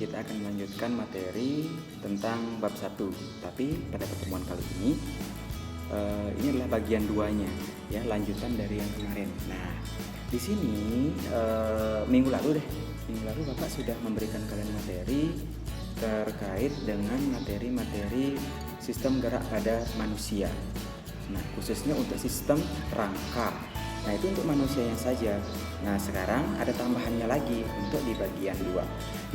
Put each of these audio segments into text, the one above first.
kita akan melanjutkan materi tentang bab 1. Tapi pada pertemuan kali ini adalah bagian 2-nya, ya, lanjutan dari yang kemarin. Nah, di sini minggu lalu Bapak sudah memberikan kalian materi terkait dengan materi-materi sistem gerak pada manusia. Nah, khususnya untuk sistem rangka. Nah, itu untuk manusianya saja. Nah, sekarang ada tambahannya lagi untuk di bagian 2.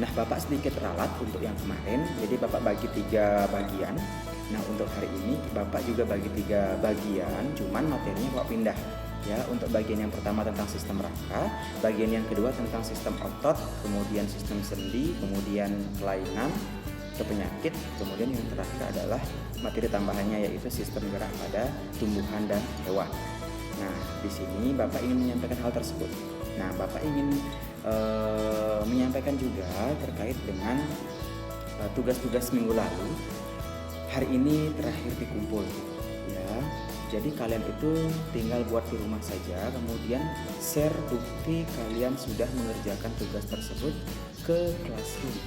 Nah, Bapak sedikit ralat untuk yang kemarin. Jadi Bapak bagi 3 bagian. Nah, untuk hari ini Bapak juga bagi 3 bagian, cuman materinya Bapak pindah. Ya, untuk bagian yang pertama tentang sistem rangka, bagian yang kedua tentang sistem otot, kemudian sistem sendi, kemudian kelainan atau penyakit, kemudian yang terakhir adalah materi tambahannya yaitu sistem gerak pada tumbuhan dan hewan. Nah, di sini Bapak ingin menyampaikan hal tersebut. Nah, Bapak ingin menyampaikan juga terkait dengan tugas-tugas minggu lalu. Hari ini terakhir dikumpul, ya. Jadi kalian itu tinggal buat di rumah saja, kemudian share bukti kalian sudah mengerjakan tugas tersebut ke Classroom,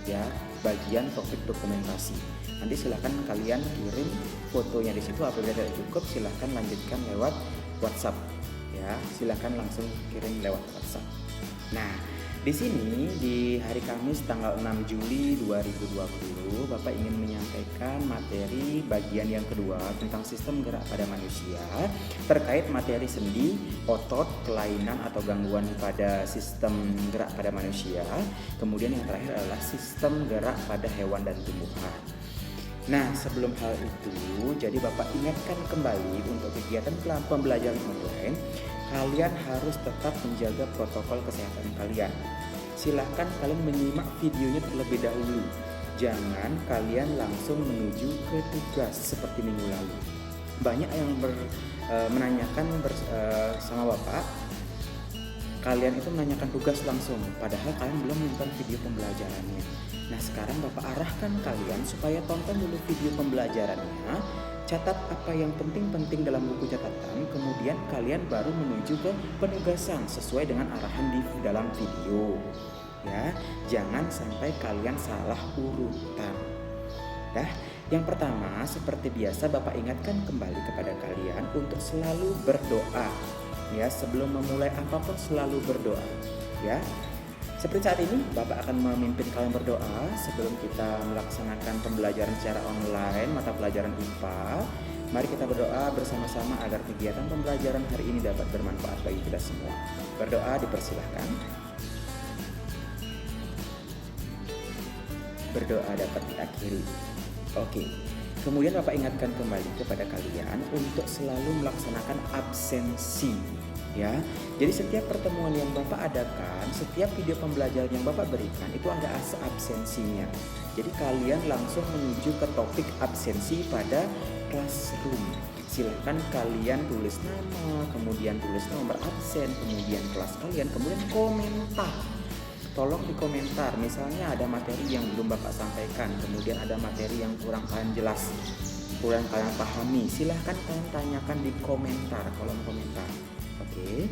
ya, bagian topik dokumentasi. Nanti silahkan kalian kirim fotonya di situ. Apabila tidak cukup, silahkan lanjutkan lewat WhatsApp, ya, silahkan langsung kirim lewat WhatsApp. Nah, di sini di hari Kamis tanggal 6 Juli 2020 Bapak ingin menyampaikan materi bagian yang kedua tentang sistem gerak pada manusia terkait materi sendi, otot, kelainan atau gangguan pada sistem gerak pada manusia. Kemudian yang terakhir adalah sistem gerak pada hewan dan tumbuhan. Nah, sebelum hal itu, jadi Bapak ingatkan kembali untuk kegiatan pembelajaran online, kalian harus tetap menjaga protokol kesehatan kalian. Silahkan kalian menyimak videonya terlebih dahulu. Jangan kalian langsung menuju ke tugas seperti minggu lalu. Banyak yang menanyakan sama Bapak, kalian itu menanyakan tugas langsung, padahal kalian belum menonton video pembelajarannya. Nah, sekarang Bapak arahkan kalian supaya tonton dulu video pembelajarannya, catat apa yang penting-penting dalam buku catatan, kemudian kalian baru menuju ke penugasan sesuai dengan arahan di dalam video. Ya, jangan sampai kalian salah urutan. Nah, yang pertama seperti biasa Bapak ingatkan kembali kepada kalian untuk selalu berdoa. Ya, sebelum memulai apapun selalu berdoa. Ya. Seperti saat ini, Bapak akan memimpin kalian berdoa sebelum kita melaksanakan pembelajaran secara online mata pelajaran IPA. Mari kita berdoa bersama-sama agar kegiatan pembelajaran hari ini dapat bermanfaat bagi kita semua. Berdoa dipersilahkan. Berdoa dapat diakhiri. Oke. Kemudian Bapak ingatkan kembali kepada kalian untuk selalu melaksanakan absensi. Ya, jadi setiap pertemuan yang Bapak adakan, setiap video pembelajaran yang Bapak berikan itu ada absensinya. Jadi kalian langsung menuju ke topik absensi pada Classroom. Silahkan kalian tulis nama, kemudian tulis nomor absen, kemudian kelas kalian, kemudian komentar. Tolong di komentar, misalnya ada materi yang belum Bapak sampaikan, kemudian ada materi yang kurang kalian jelas, kurang kalian pahami, silahkan kalian tanyakan di komentar, kolom komentar. Oke.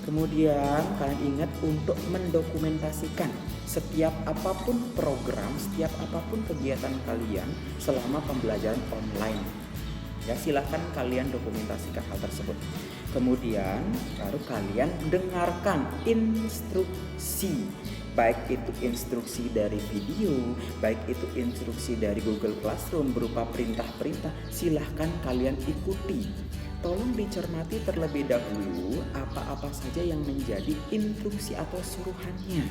Kemudian kalian ingat untuk mendokumentasikan setiap apapun program, setiap apapun kegiatan kalian selama pembelajaran online. Ya, silahkan kalian dokumentasikan hal tersebut. Kemudian baru kalian dengarkan instruksi. Baik itu instruksi dari video, baik itu instruksi dari Google Classroom berupa perintah-perintah, silahkan kalian ikuti. Tolong dicermati terlebih dahulu apa-apa saja yang menjadi instruksi atau suruhannya.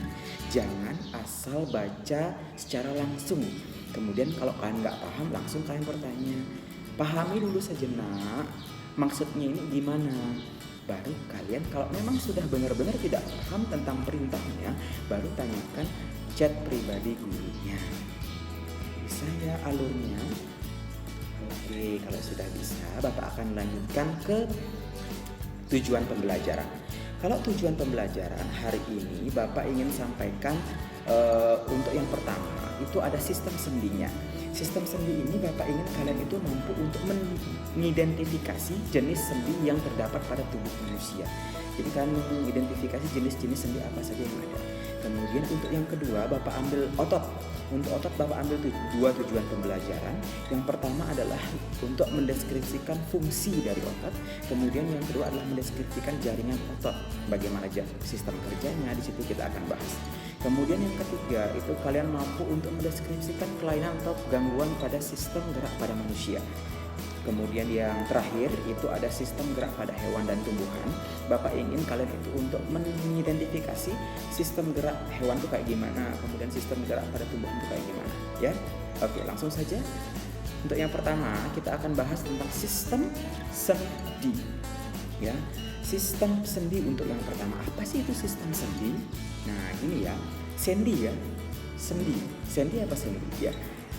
Jangan asal baca secara langsung. Kemudian kalau kalian nggak paham, langsung kalian bertanya. Pahami dulu sejenak, maksudnya ini gimana? Baru kalian kalau memang sudah benar-benar tidak paham tentang perintahnya, baru tanyakan chat pribadi gurunya. Bisa ya alurnya? Oke, kalau sudah bisa, Bapak akan lanjutkan ke tujuan pembelajaran. Kalau tujuan pembelajaran hari ini Bapak ingin sampaikan untuk yang pertama itu ada sistem sendinya. Sistem sendi ini Bapak ingin kalian itu mampu untuk mengidentifikasi jenis sendi yang terdapat pada tubuh manusia. Jadi kalian mengidentifikasi jenis-jenis sendi apa saja yang ada. Kemudian untuk yang kedua Bapak ambil otot. Untuk otot Bapak ambil dua tujuan pembelajaran. Yang pertama adalah untuk mendeskripsikan fungsi dari otot. Kemudian yang kedua adalah mendeskripsikan jaringan otot. Bagaimana sistem kerjanya, di situ kita akan bahas. Kemudian yang ketiga itu kalian mampu untuk mendeskripsikan kelainan atau gangguan pada sistem gerak pada manusia. Kemudian yang terakhir itu ada sistem gerak pada hewan dan tumbuhan. Bapak ingin kalian itu untuk mengidentifikasi sistem gerak hewan itu kayak gimana, kemudian sistem gerak pada tumbuhan itu kayak gimana, ya. Oke, langsung saja. Untuk yang pertama kita akan bahas tentang sistem sendi, ya. Sistem sendi untuk yang pertama, apa sih itu sistem sendi? Nah, gini ya, sendi ya, sendi apa sendi ya?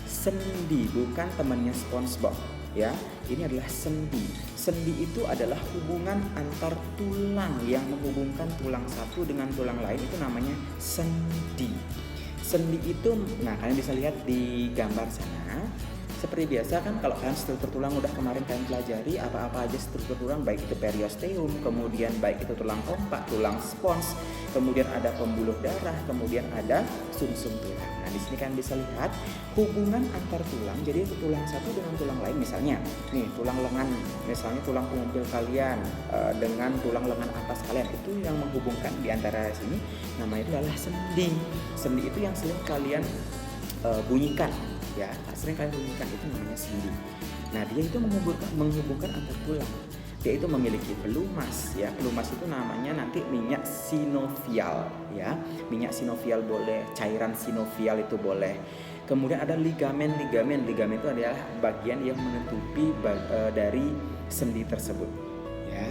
Sendi bukan temannya SpongeBob. Ya, ini adalah sendi. Sendi itu adalah hubungan antar tulang yang menghubungkan tulang satu dengan tulang lain, itu namanya sendi. Sendi itu, nah kalian bisa lihat di gambar sana. Seperti biasa kan kalau kalian struktur tulang udah kemarin kalian pelajari apa-apa aja struktur tulang, baik itu periosteum, kemudian baik itu tulang kompak, tulang spons, kemudian ada pembuluh darah, kemudian ada sumsum tulang. Nah, di sini kalian bisa lihat hubungan antar tulang. Jadi tulang satu dengan tulang lain, misalnya nih tulang lengan, misalnya tulang pengumpul kalian dengan tulang lengan atas kalian, itu yang menghubungkan di antara sini namanya adalah sendi. Sendi itu yang sering kalian bunyikan, ya, sering kalian bunyikan, itu namanya sendi. Nah, dia itu menghubungkan antar tulang. Dia itu memiliki pelumas, ya. Pelumas itu namanya nanti minyak sinovial, ya. Minyak sinovial boleh, cairan sinovial itu boleh. Kemudian ada ligamen. Ligamen itu adalah bagian yang menutupi dari sendi tersebut, ya.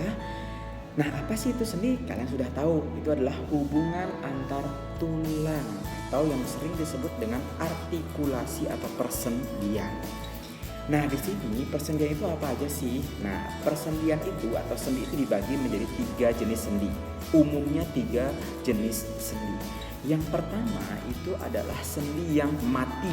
Nah, apa sih itu sendi? Kalian sudah tahu, itu adalah hubungan antar tulang atau yang sering disebut dengan artikulasi atau persendian. Nah, di sini persendian itu apa aja sih? Nah, persendian itu atau sendi itu dibagi menjadi 3 jenis sendi. Umumnya 3 jenis sendi. Yang pertama itu adalah sendi yang mati.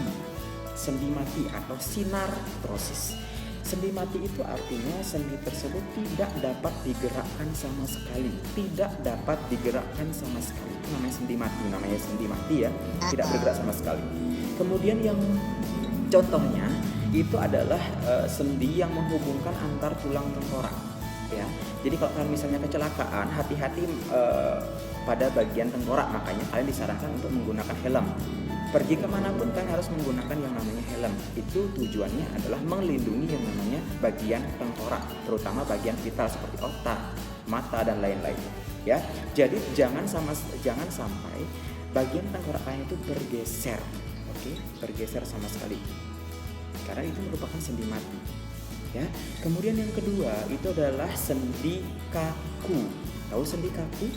Sendi mati atau sinartrosis. Sendi mati itu artinya sendi tersebut tidak dapat digerakkan sama sekali. Tidak dapat digerakkan sama sekali. Itu namanya sendi mati. Namanya sendi mati, ya. Tidak bergerak sama sekali. Kemudian yang contohnya itu adalah sendi yang menghubungkan antar tulang tengkorak, ya. Jadi kalau kalian misalnya kecelakaan, hati-hati pada bagian tengkorak, makanya kalian disarankan untuk menggunakan helm. Pergi kemanapun kalian harus menggunakan yang namanya helm. Itu tujuannya adalah melindungi yang namanya bagian tengkorak, terutama bagian vital seperti otak, mata dan lain-lain, ya. Jadi jangan sampai bagian tengkorak kalian itu bergeser, oke? Bergeser sama sekali. Karena itu merupakan sendi mati, ya. Kemudian yang kedua itu adalah sendi kaku. Tahu sendi kaku?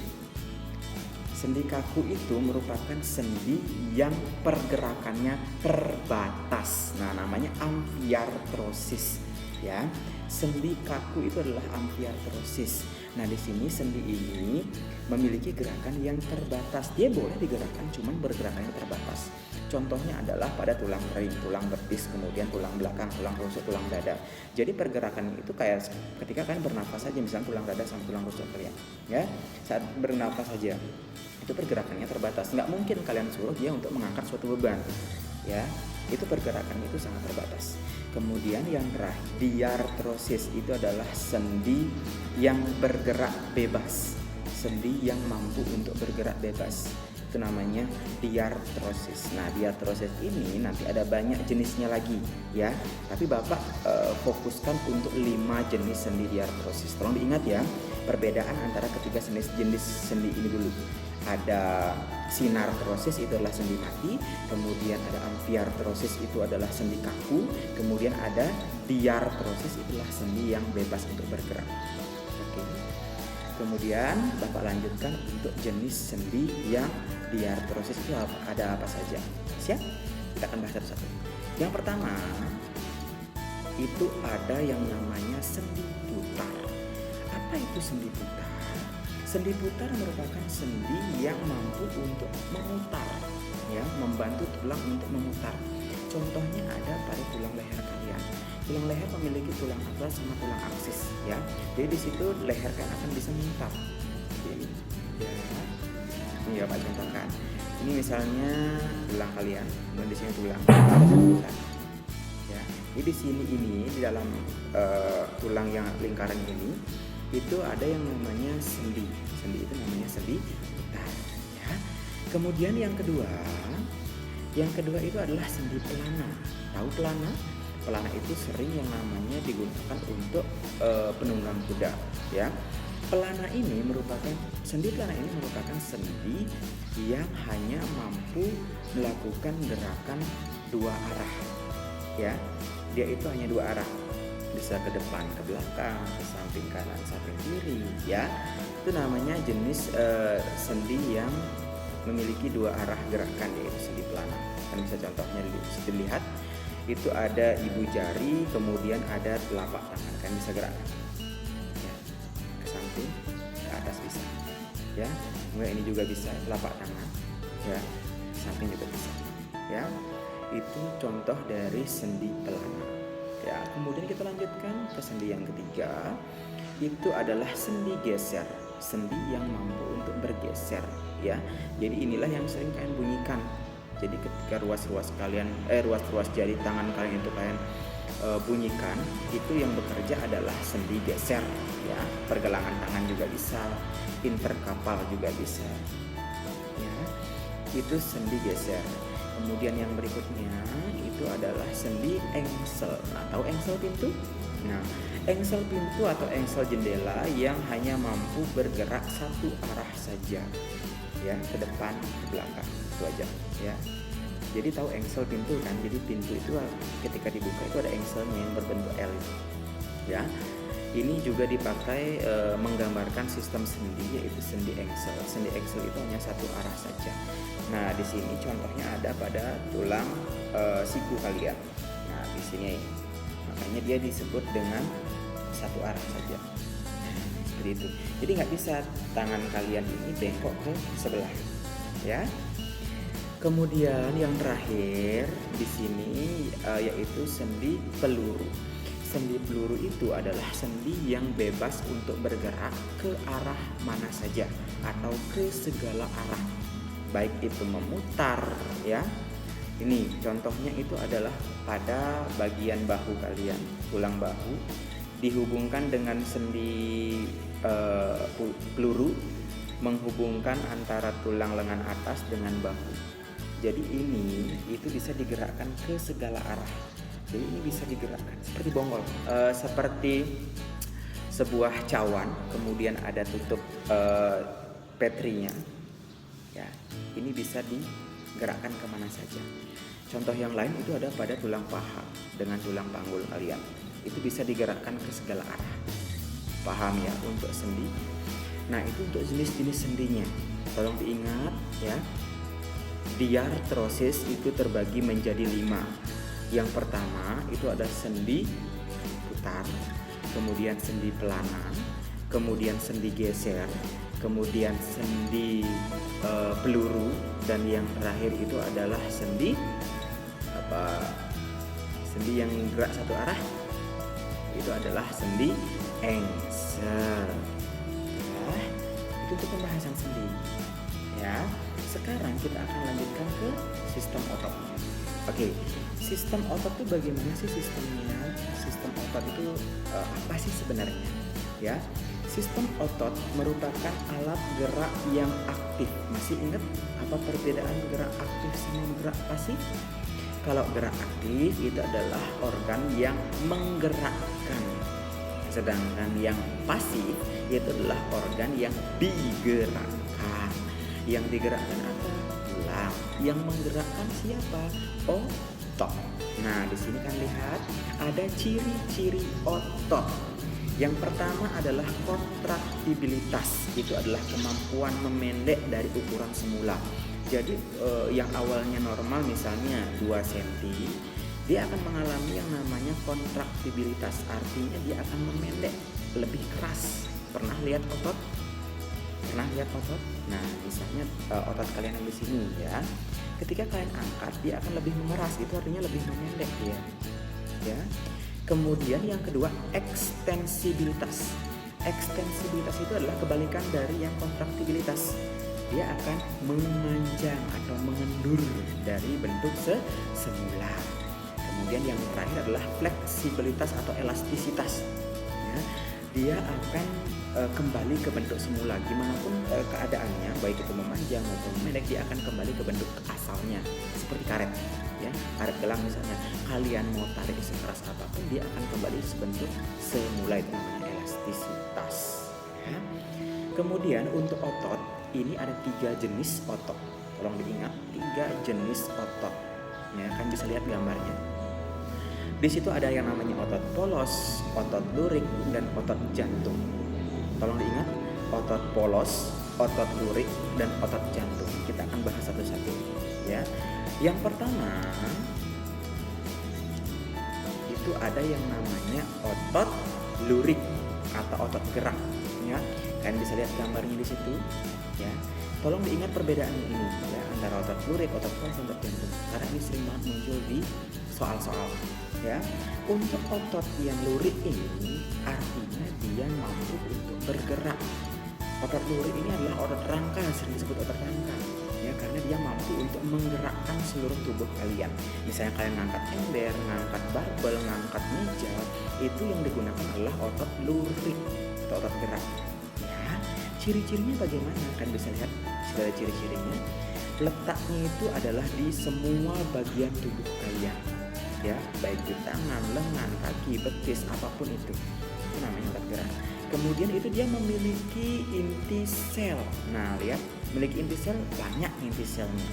Sendi kaku itu merupakan sendi yang pergerakannya terbatas. Nah, namanya amfiartrosis, ya. Sendi kaku itu adalah amfiartrosis. Nah, di sini sendi ini memiliki gerakan yang terbatas. Dia boleh digerakkan, cuman bergerakannya terbatas. Contohnya adalah pada tulang kering, tulang betis, kemudian tulang belakang, tulang rusuk, tulang dada. Jadi pergerakannya itu kayak ketika kalian bernafas saja, misalnya tulang dada sama tulang rusuk kalian, ya. Saat bernafas saja, itu pergerakannya terbatas. Nggak mungkin kalian suruh dia untuk mengangkat suatu beban, ya. Itu pergerakannya itu sangat terbatas. Kemudian yang terakhir, diartrosis itu adalah sendi yang bergerak bebas, sendi yang mampu untuk bergerak bebas. Itu namanya diartrosis. Nah, diartrosis ini nanti ada banyak jenisnya lagi, ya. Tapi Bapak fokuskan untuk 5 jenis sendi diartrosis. Tolong diingat ya, perbedaan antara ketiga jenis sendi ini dulu. Ada sinartrosis, itu adalah sendi mati. Kemudian ada amfiartrosis, itu adalah sendi kaku. Kemudian ada diartrosis, itulah sendi yang bebas untuk bergerak. Oke. Kemudian Bapak lanjutkan untuk jenis sendi yang diartrosis itu ada apa saja. Siap? Kita akan bahas satu-satu. Yang pertama itu ada yang namanya sendi putar. Apa itu sendi putar? Sendi putar merupakan sendi yang mampu untuk memutar, ya, membantu tulang untuk memutar. Contohnya ada pada tulang leher kalian. Tulang leher memiliki tulang atlas sama tulang aksis, ya. Jadi di situ leher kalian akan bisa memutar. Oke, ya. Ini Bapak contohkan. Ini misalnya tulang kalian, dan di sini tulang. Ada sentuhan. Ya, jadi di sini ini di dalam tulang yang lingkaran ini itu ada yang namanya sendi. Sendi itu namanya sendi putar. Ya. Kemudian yang kedua itu adalah sendi pelana. Tahu pelana? Pelana itu sering yang namanya digunakan untuk penunggang kuda, ya. Sendi pelana ini merupakan sendi yang hanya mampu melakukan gerakan dua arah, ya. Dia itu hanya dua arah, bisa ke depan, ke belakang, ke samping kanan, samping kiri, ya. Itu namanya jenis sendi yang memiliki dua arah gerakan, yaitu sendi pelana. Kan bisa contohnya dilihat, itu ada ibu jari, kemudian ada telapak tangan, kan bisa gerakkan, ya, ke samping, ke atas bisa, ya. Kemudian ini juga bisa telapak tangan, ya, samping juga bisa, ya. Itu contoh dari sendi pelana, ya. Kemudian kita lanjutkan ke sendi yang ketiga, itu adalah sendi geser, sendi yang mampu untuk bergeser, ya. Jadi inilah yang sering kalian bunyikan. Jadi ketika ruas-ruas jari tangan kalian itu kalian bunyikan, itu yang bekerja adalah sendi geser, ya. Pergelangan tangan juga bisa, interkapal juga bisa, ya. Itu sendi geser. Kemudian yang berikutnya itu adalah sendi engsel. Nah, tahu engsel pintu? Nah, engsel pintu atau engsel jendela yang hanya mampu bergerak satu arah saja, ya, ke depan, ke belakang, itu aja, ya. Jadi tahu engsel pintu kan? Jadi pintu itu ketika dibuka itu ada engselnya yang berbentuk L, ya. Ini juga dipakai menggambarkan sistem sendi, yaitu sendi engsel. Sendi engsel itu hanya satu arah saja. Nah, di sini contohnya ada pada tulang siku kalian. Nah, di sini makanya dia disebut dengan satu arah saja. Seperti itu. Jadi nggak bisa tangan kalian ini bengkok ke sebelah, ya. Kemudian yang terakhir di sini yaitu sendi peluru. Sendi peluru itu adalah sendi yang bebas untuk bergerak ke arah mana saja atau ke segala arah, baik itu memutar, ya. Ini contohnya itu adalah pada bagian bahu kalian, tulang bahu dihubungkan dengan sendi peluru, menghubungkan antara tulang lengan atas dengan bahu. Jadi ini itu bisa digerakkan ke segala arah. Jadi ini bisa digerakkan seperti bonggol, seperti sebuah cawan, kemudian ada tutup petrinya, ya. Ini bisa digerakkan kemana saja. Contoh yang lain itu ada pada tulang paha dengan tulang panggul kalian. Itu bisa digerakkan ke segala arah. Paham ya untuk sendi? Nah, itu untuk jenis-jenis sendinya. Tolong diingat, ya. Diartrosis itu terbagi menjadi 5. Yang pertama itu ada sendi putar, kemudian sendi pelana, kemudian sendi geser, kemudian sendi peluru, dan yang terakhir itu adalah sendi sendi yang gerak satu arah, itu adalah sendi engsel. Ya, itu untuk pembahasan sendi, ya. Sekarang kita akan lanjutkan ke sistem otot. Oke, sistem otot itu bagaimana sih sistemnya? Sistem otot itu apa sih sebenarnya? Ya, sistem otot merupakan alat gerak yang aktif. Masih ingat apa perbedaan gerak aktif sama gerak pasif? Kalau gerak aktif itu adalah organ yang menggerakkan, sedangkan yang pasif itu adalah organ yang digerakkan. Yang digerakkan apa? Tulang. Yang menggerakkan siapa? Otot. Nah, di sini kan lihat ada ciri-ciri otot. Yang pertama adalah kontraktibilitas. Itu adalah kemampuan memendek dari ukuran semula. Jadi yang awalnya normal misalnya 2 cm, dia akan mengalami yang namanya kontraktibilitas. Artinya dia akan memendek, lebih keras. Pernah lihat otot? Pernah lihat otot? Nah, misalnya otot kalian yang di sini, ya. Ketika kalian angkat, dia akan lebih mengeras. Itu artinya lebih memendek dia, ya. Kemudian yang kedua, ekstensibilitas. Ekstensibilitas itu adalah kebalikan dari yang kontraktibilitas. dia akan memanjang atau mengendur dari bentuk semula. Kemudian yang terakhir adalah fleksibilitas atau elastisitas. Ya, dia akan kembali ke bentuk semula. Gimana pun keadaannya, baik itu memanjang maupun memendek, dia akan kembali ke bentuk asalnya. Seperti karet, ya, karet gelang misalnya. Kalian mau tarik sekeras apapun, dia akan kembali sebentuk semula. Itu namanya elastisitas. Ya. Kemudian untuk otot, ini ada 3 jenis otot. Tolong diingat, 3 jenis otot. Ya, kan bisa lihat gambarnya. Di situ ada yang namanya otot polos, otot lurik, dan otot jantung. Tolong diingat, otot polos, otot lurik, dan otot jantung. Kita akan bahas satu-satu, ya. Yang pertama itu ada yang namanya otot lurik atau otot gerak, ya. Kalian bisa lihat gambarnya di situ, ya. Tolong diingat perbedaannya ini, ya, antara otot lurik, otot polos, dan otot jantung. Karena ini sering banget muncul di soal-soal, ya. Untuk otot yang lurik ini artinya dia mampu untuk bergerak. Otot lurik ini adalah otot rangka, sering disebut otot rangka, ya, karena dia mampu untuk menggerakkan seluruh tubuh kalian. Misalnya kalian ngangkat ember, ngangkat barbel, ngangkat meja, itu yang digunakan adalah otot lurik atau otot gerak. Ya, ciri-cirinya bagaimana? Kan bisa lihat sudah ada ciri-cirinya. Letaknya itu adalah di semua bagian tubuh kalian, ya, baik di tangan, lengan, kaki, betis, apapun itu namanya otot gerak. Kemudian itu dia memiliki inti sel. Nah, lihat, memiliki inti sel, banyak inti selnya,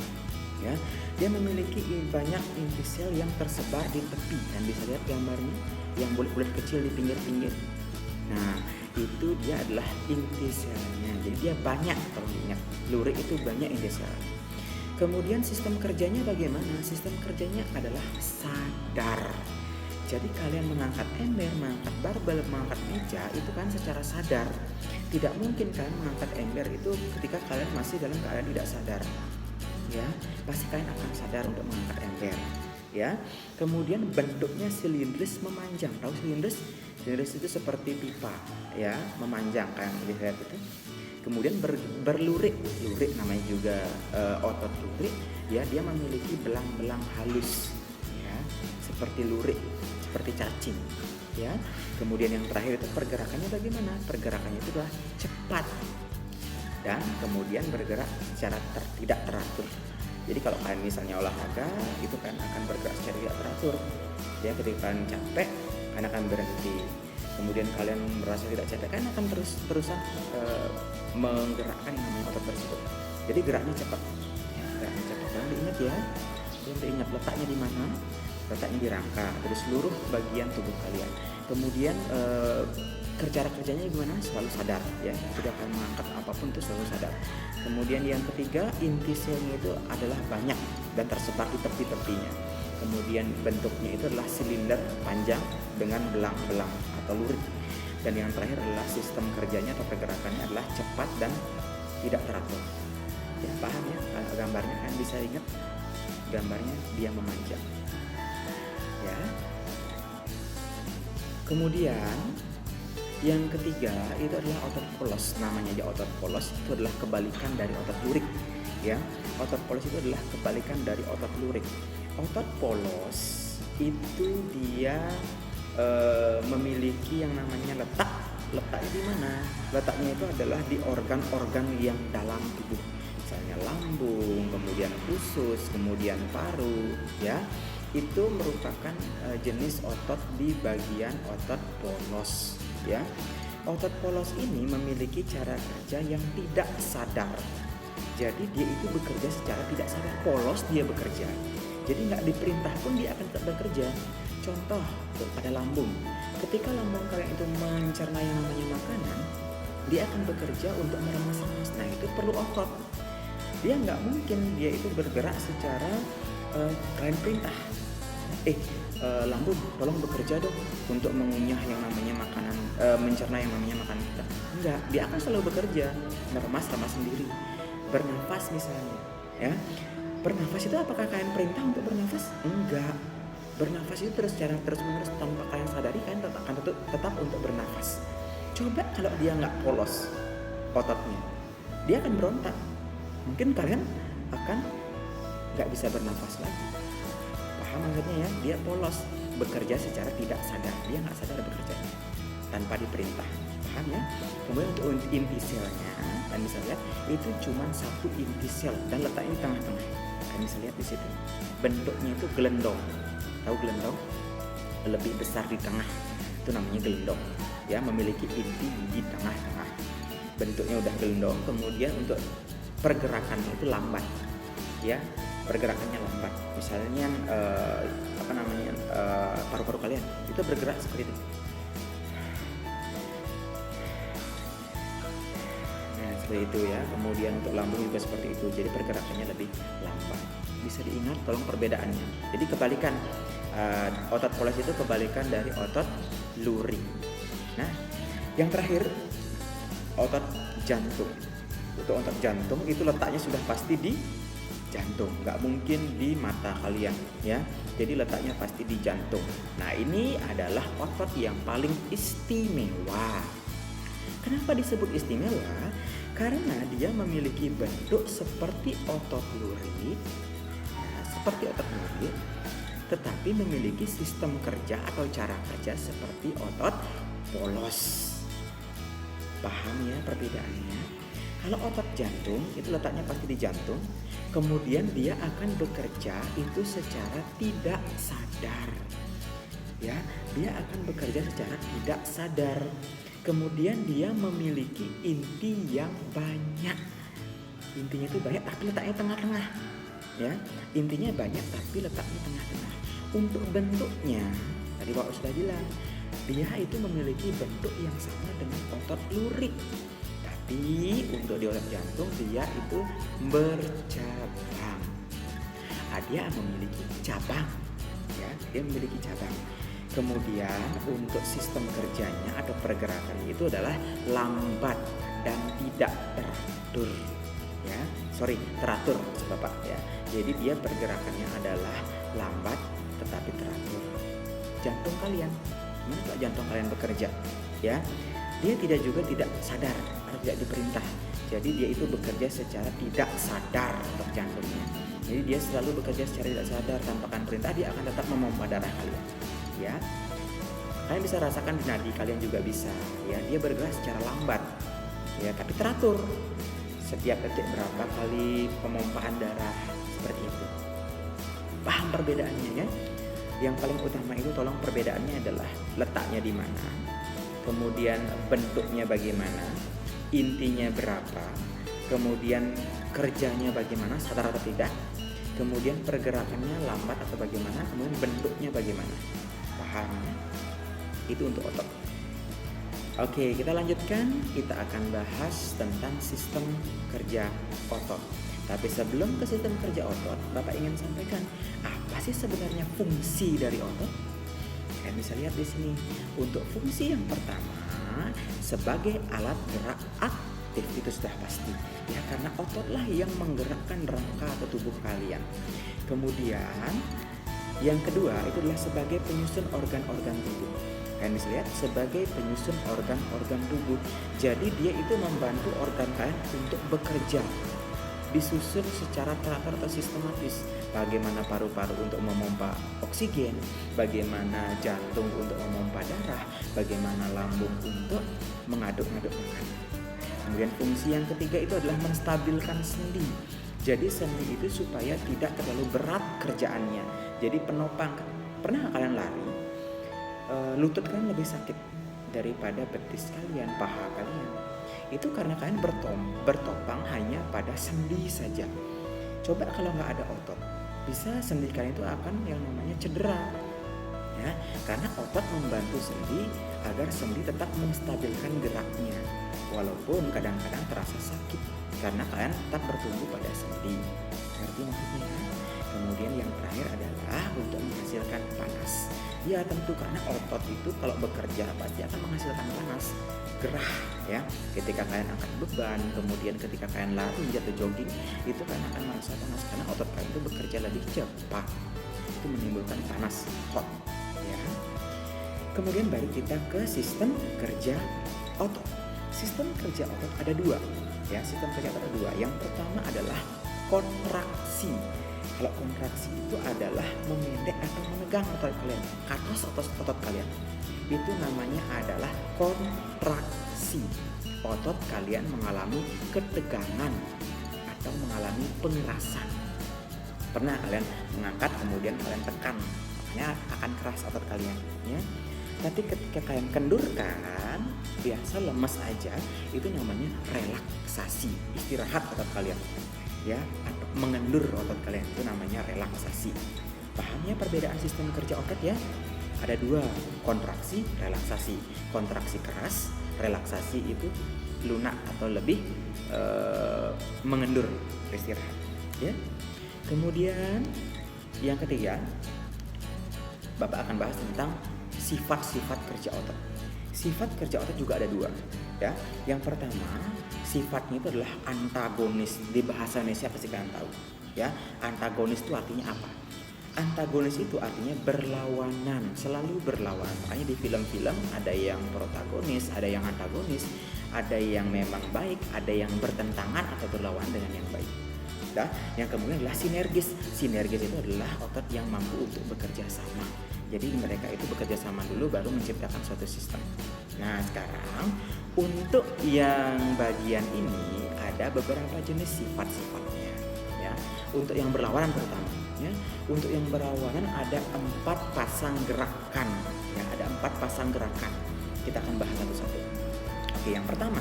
ya. Dia memiliki banyak inti sel yang tersebar di tepi, dan bisa lihat gambarnya yang bulat-bulat kecil di pinggir-pinggir. Nah, itu dia adalah inti selnya. Jadi dia banyak, kalau ingat, lurik itu banyak inti sel. Kemudian sistem kerjanya bagaimana? Sistem kerjanya adalah sadar. Jadi kalian mengangkat ember, mengangkat barbel, mengangkat meja itu kan secara sadar. Tidak mungkin kan mengangkat ember itu ketika kalian masih dalam keadaan tidak sadar. Ya, pasti kalian akan sadar untuk mengangkat ember. Ya. Kemudian bentuknya silindris memanjang. Tahu silindris? Silindris itu seperti pipa, ya, memanjang kan dilihat itu. Kemudian berlurik, lurik namanya juga otot lurik, ya, dia memiliki belang-belang halus, ya, seperti lurik, seperti cacing, ya. Kemudian yang terakhir itu pergerakannya bagaimana? Pergerakannya itu adalah cepat dan kemudian bergerak secara tidak teratur. Jadi kalau kalian misalnya olahraga itu kan akan bergerak secara tidak teratur, ya. Ketika kalian capek, kalian akan berhenti. Kemudian kalian merasa tidak capek, kalian akan terusan menggerakkan yang namanya otot tersebut. Jadi geraknya cepat, ya, geraknya cepat. Jangan diingat, ya, jangan diingat letaknya di mana. Letaknya di rangka, dari seluruh bagian tubuh kalian. Kemudian cara kerjanya gimana? Selalu sadar, ya. Tidak akan mengangkat apapun itu selalu sadar. Kemudian yang ketiga, inti selnya itu adalah banyak dan tersebar di tepi-tepinya. Kemudian bentuknya itu adalah silinder panjang dengan belang-belang atau lurik. Dan yang terakhir adalah sistem kerjanya atau pergerakannya adalah cepat dan tidak teratur. Ya, paham ya? Gambarnya kan bisa ingat gambarnya, dia memanjang. Ya. Kemudian yang ketiga itu adalah otot polos. Namanya aja otot polos, itu adalah kebalikan dari otot lurik, ya. Otot polos itu adalah kebalikan dari otot lurik. Otot polos itu dia memiliki yang namanya letak. Letaknya di mana? Letaknya itu adalah di organ-organ yang dalam tubuh. Misalnya lambung, kemudian usus, kemudian paru, ya. Itu merupakan jenis otot di bagian otot polos, ya. Otot polos ini memiliki cara kerja yang tidak sadar. Jadi dia itu bekerja secara tidak sadar. Polos dia bekerja. Jadi nggak diperintah pun dia akan tetap bekerja. Contoh pada lambung. Ketika lambung kalian itu mencerna yang namanya makanan, dia akan bekerja untuk meremas-remas. Nah, itu perlu otot. Dia nggak mungkin dia itu bergerak secara kalian perintah. Lambung tolong bekerja dong untuk mengunyah yang namanya makanan, mencerna yang namanya makanan kita. Enggak, dia akan selalu bekerja, meremas-remas sendiri. Bernafas misalnya, ya. Bernafas itu apakah kalian perintah untuk bernafas? Enggak. Bernafas itu secara terus-menerus tanpa kalian sadari, kalian akan tetap untuk bernafas. Coba kalau dia nggak polos ototnya, dia akan berontak. mungkin kalian akan nggak bisa bernafas lagi. Paham maksudnya ya? Dia polos, bekerja secara tidak sadar, dia nggak sadar bekerjanya tanpa diperintah. Paham ya? Kemudian untuk inti selnya, kalian bisa lihat itu cuma satu inti sel dan letaknya di tengah-tengah. Kalian bisa lihat di situ. Bentuknya itu gelendong. Tahu gelendong? Lebih besar di tengah. Itu namanya gelendong. Ya, memiliki inti di tengah-tengah. Bentuknya udah gelendong, kemudian untuk pergerakannya itu lambat. Ya, pergerakannya lambat. Misalnya paru-paru kalian itu bergerak seperti itu. Nah, seperti itu ya. Kemudian untuk lambung juga seperti itu. Jadi pergerakannya lebih lambat. Bisa diingat tolong perbedaannya. Jadi kebalikan otot polos itu kebalikan dari otot luring. Nah, yang terakhir otot jantung. Untuk otot jantung itu letaknya sudah pasti di jantung, nggak mungkin di mata kalian ya. Jadi letaknya pasti di jantung. Nah, ini adalah otot yang paling istimewa. Kenapa disebut istimewa? Karena dia memiliki bentuk seperti otot lurik, seperti otot lurik, tetapi memiliki sistem kerja atau cara kerja seperti otot polos. Paham ya perbedaannya? Kalau otot jantung itu letaknya pasti di jantung, kemudian dia akan bekerja itu secara tidak sadar. Ya, dia akan bekerja secara tidak sadar. Kemudian dia memiliki inti yang banyak. Intinya itu banyak tapi letaknya tengah-tengah. Ya, intinya banyak tapi letaknya tengah-tengah. Untuk bentuknya, tadi Bapak sudah bilang, dia itu memiliki bentuk yang sama dengan otot lurik. Tapi untuk di otot jantung dia itu bercabang. Dia memiliki cabang, ya, dia memiliki cabang. Kemudian untuk sistem kerjanya atau pergerakannya itu adalah lambat dan tidak teratur, ya. Teratur maksud Bapak ya. Jadi dia pergerakannya adalah lambat tetapi teratur. Jantung kalian, gimana kalau jantung kalian bekerja, ya? Dia tidak sadar atau tidak diperintah. Jadi dia itu bekerja secara tidak sadar untuk jantungnya. Jadi dia selalu bekerja secara tidak sadar tanpa perintah, dia akan tetap memompa darah kalian. Ya, kalian bisa rasakan di nadi kalian juga bisa. Ya, dia bergerak secara lambat, ya, tapi teratur. Setiap detik berapa kali pemompaan darah seperti itu. Paham perbedaannya ya? Yang paling utama itu tolong perbedaannya adalah letaknya di mana, kemudian bentuknya bagaimana, intinya berapa, kemudian kerjanya bagaimana, sadar atau tidak, kemudian pergerakannya lambat atau bagaimana, kemudian bentuknya bagaimana. Paham? Itu untuk otot. Oke, kita lanjutkan. Kita akan bahas tentang sistem kerja otot. Tapi sebelum ke sistem kerja otot, Bapak ingin sampaikan apa sih sebenarnya fungsi dari otot? Kalian bisa lihat di sini. Untuk fungsi yang pertama, sebagai alat gerak aktif itu sudah pasti. Ya, karena ototlah yang menggerakkan rangka atau tubuh kalian. Kemudian yang kedua itu adalah sebagai penyusun organ-organ tubuh. Kalian bisa lihat sebagai penyusun organ-organ tubuh. Jadi dia itu membantu organ kalian untuk bekerja. Disusun secara teratur atau sistematis. Bagaimana paru-paru untuk memompa oksigen, bagaimana jantung untuk memompa darah, bagaimana lambung untuk mengaduk-aduk makanan. Kemudian fungsi yang ketiga itu adalah menstabilkan sendi. Jadi sendi itu supaya tidak terlalu berat kerjaannya. Jadi penopang. Pernah kalian lari? Lutut kalian lebih sakit daripada betis kalian, paha kalian. Itu karena kalian bertopang hanya pada sendi saja. Coba kalau nggak ada otot, bisa sendi kalian itu akan yang namanya cedera. Ya, karena otot membantu sendi agar sendi tetap menstabilkan geraknya. Walaupun kadang-kadang terasa sakit karena kalian tetap bertumbuh pada sendi. Ngerti maksudnya? Kemudian yang terakhir adalah untuk menghasilkan panas. Ya tentu karena otot itu kalau bekerja pasti akan menghasilkan panas, gerah ya. Ketika kalian angkat beban, kemudian ketika kalian lari atau jogging, itu kalian akan merasa panas karena otot kalian itu bekerja lebih cepat. Itu menimbulkan panas, hot ya. Kemudian baru kita ke sistem kerja otot. sistem kerja otot ada dua, ya. Sistem kerja otot ada dua. Yang pertama adalah kontraksi. Kalau kontraksi itu adalah memendek atau menegang otot kalian, atas otot kalian. Itu namanya adalah kontraksi. Otot kalian mengalami ketegangan atau mengalami pengerasan. Pernah kalian mengangkat kemudian kalian tekan, makanya akan keras otot kalian, ya. Tapi ketika kalian kendurkan, biasa lemas aja, itu namanya relaksasi, istirahat otot kalian, ya, atau mengendur otot kalian, itu namanya relaksasi. Paham ya perbedaan sistem kerja otot ya? Ada dua, kontraksi, relaksasi. Kontraksi keras, relaksasi itu lunak atau lebih mengendur, istirahat, ya. Kemudian yang ketiga, Bapak akan bahas tentang sifat-sifat kerja otot. Sifat kerja otot juga ada dua, ya. Yang pertama, sifatnya itu adalah antagonis. Di bahasa Indonesia pasti kalian tahu, ya. Antagonis itu artinya apa? Antagonis itu artinya berlawanan, selalu berlawanan. Makanya di film-film ada yang protagonis, ada yang antagonis, ada yang memang baik, ada yang bertentangan atau berlawanan dengan yang baik. Nah, yang kemudian adalah sinergis. Sinergis itu adalah otot yang mampu untuk bekerja sama. Jadi mereka itu bekerja sama dulu baru menciptakan suatu sistem. Nah, sekarang untuk yang bagian ini ada beberapa jenis sifat-sifatnya, ya. Untuk yang berlawanan pertama, ya. Untuk yang berlawanan ada 4 pasang gerakan, ya. Ada 4 pasang gerakan. Kita akan bahas satu-satu. Oke, yang pertama,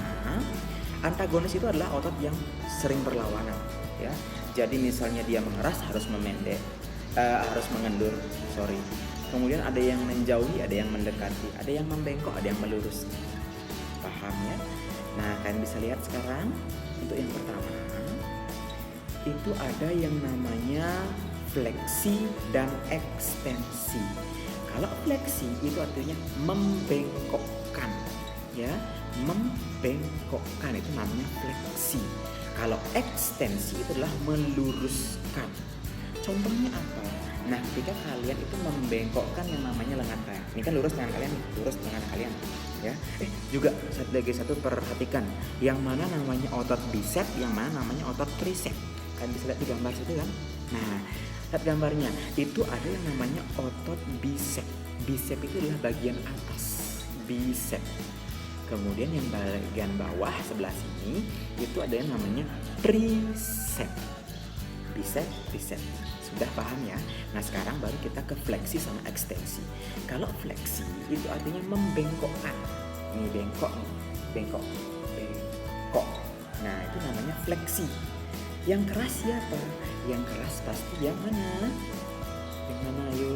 antagonis itu adalah otot yang sering berlawanan, ya. Jadi misalnya dia mengeras harus memendek, harus mengendur, Kemudian ada yang menjauhi, ada yang mendekati, ada yang membengkok, ada yang melurus. Paham ya? Nah, kalian bisa lihat sekarang untuk yang pertama itu ada yang namanya fleksi dan ekstensi. Kalau fleksi itu artinya membengkokkan, ya, membengkokkan itu namanya fleksi. Kalau ekstensi itu adalah meluruskan. Contohnya apa? Nah, ketika kalian itu membengkokkan yang namanya lengan kalian. Ini kan lurus tangan kalian, lurus tangan kalian, ya. Juga satu perhatikan yang mana namanya otot bicep, yang mana namanya otot tricep. Kalian bisa lihat di gambar situ kan? Nah, lihat gambarnya. Itu ada yang namanya otot bicep. Bicep itu adalah bagian atas, bicep. Kemudian yang bagian bawah sebelah sini itu ada yang namanya tricep. Bicep, tricep. Sudah paham ya? Nah, sekarang baru kita ke fleksi sama ekstensi. Kalau fleksi itu artinya membengkokkan. Nih bengkok. Nah, itu namanya fleksi. Yang keras siapa? Yang keras pasti yang mana? Yang mana ayo?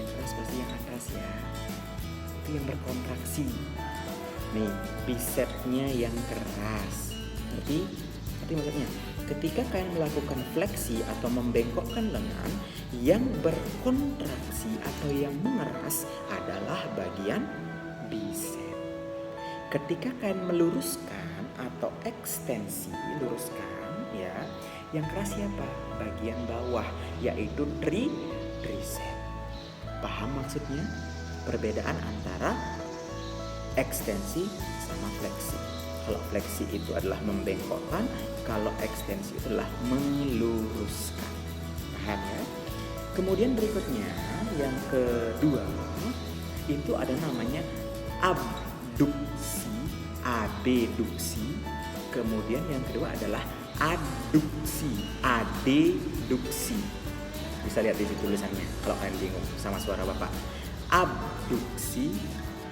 Yang keras pasti yang atas ya. Itu yang berkontraksi. Nih, bicepnya yang keras. Ngerti maksudnya? Ketika kalian melakukan fleksi atau membengkokkan lengan, yang berkontraksi atau yang mengeras adalah bagian bicep. Ketika kalian meluruskan atau ekstensi, luruskan, ya, yang keras siapa? Bagian bawah, yaitu tricep. Paham maksudnya? Perbedaan antara ekstensi sama fleksi. Kalau fleksi itu adalah membengkokkan, kalau ekstensi itu adalah meluruskan. Paham ya? Kemudian berikutnya yang kedua itu ada namanya abduksi, abduksi. Kemudian yang kedua adalah adduksi, adduksi. Bisa lihat di situ tulisannya kalau kalian bingung sama suara Bapak. Abduksi,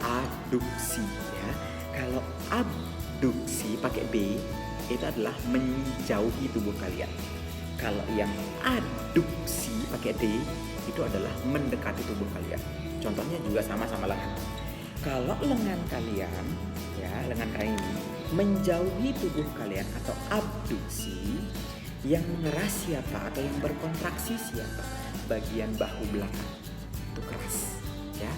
adduksi ya. Kalau abduksi pakai B itu adalah menjauhi tubuh kalian. Kalau yang adduksi pakai D itu adalah mendekati tubuh kalian. Contohnya juga sama-sama lengan. Kalau lengan kalian, ya lengan kalian ini menjauhi tubuh kalian atau abduksi, yang mengeras siapa atau yang berkontraksi siapa? Bagian bahu belakang itu keras, ya.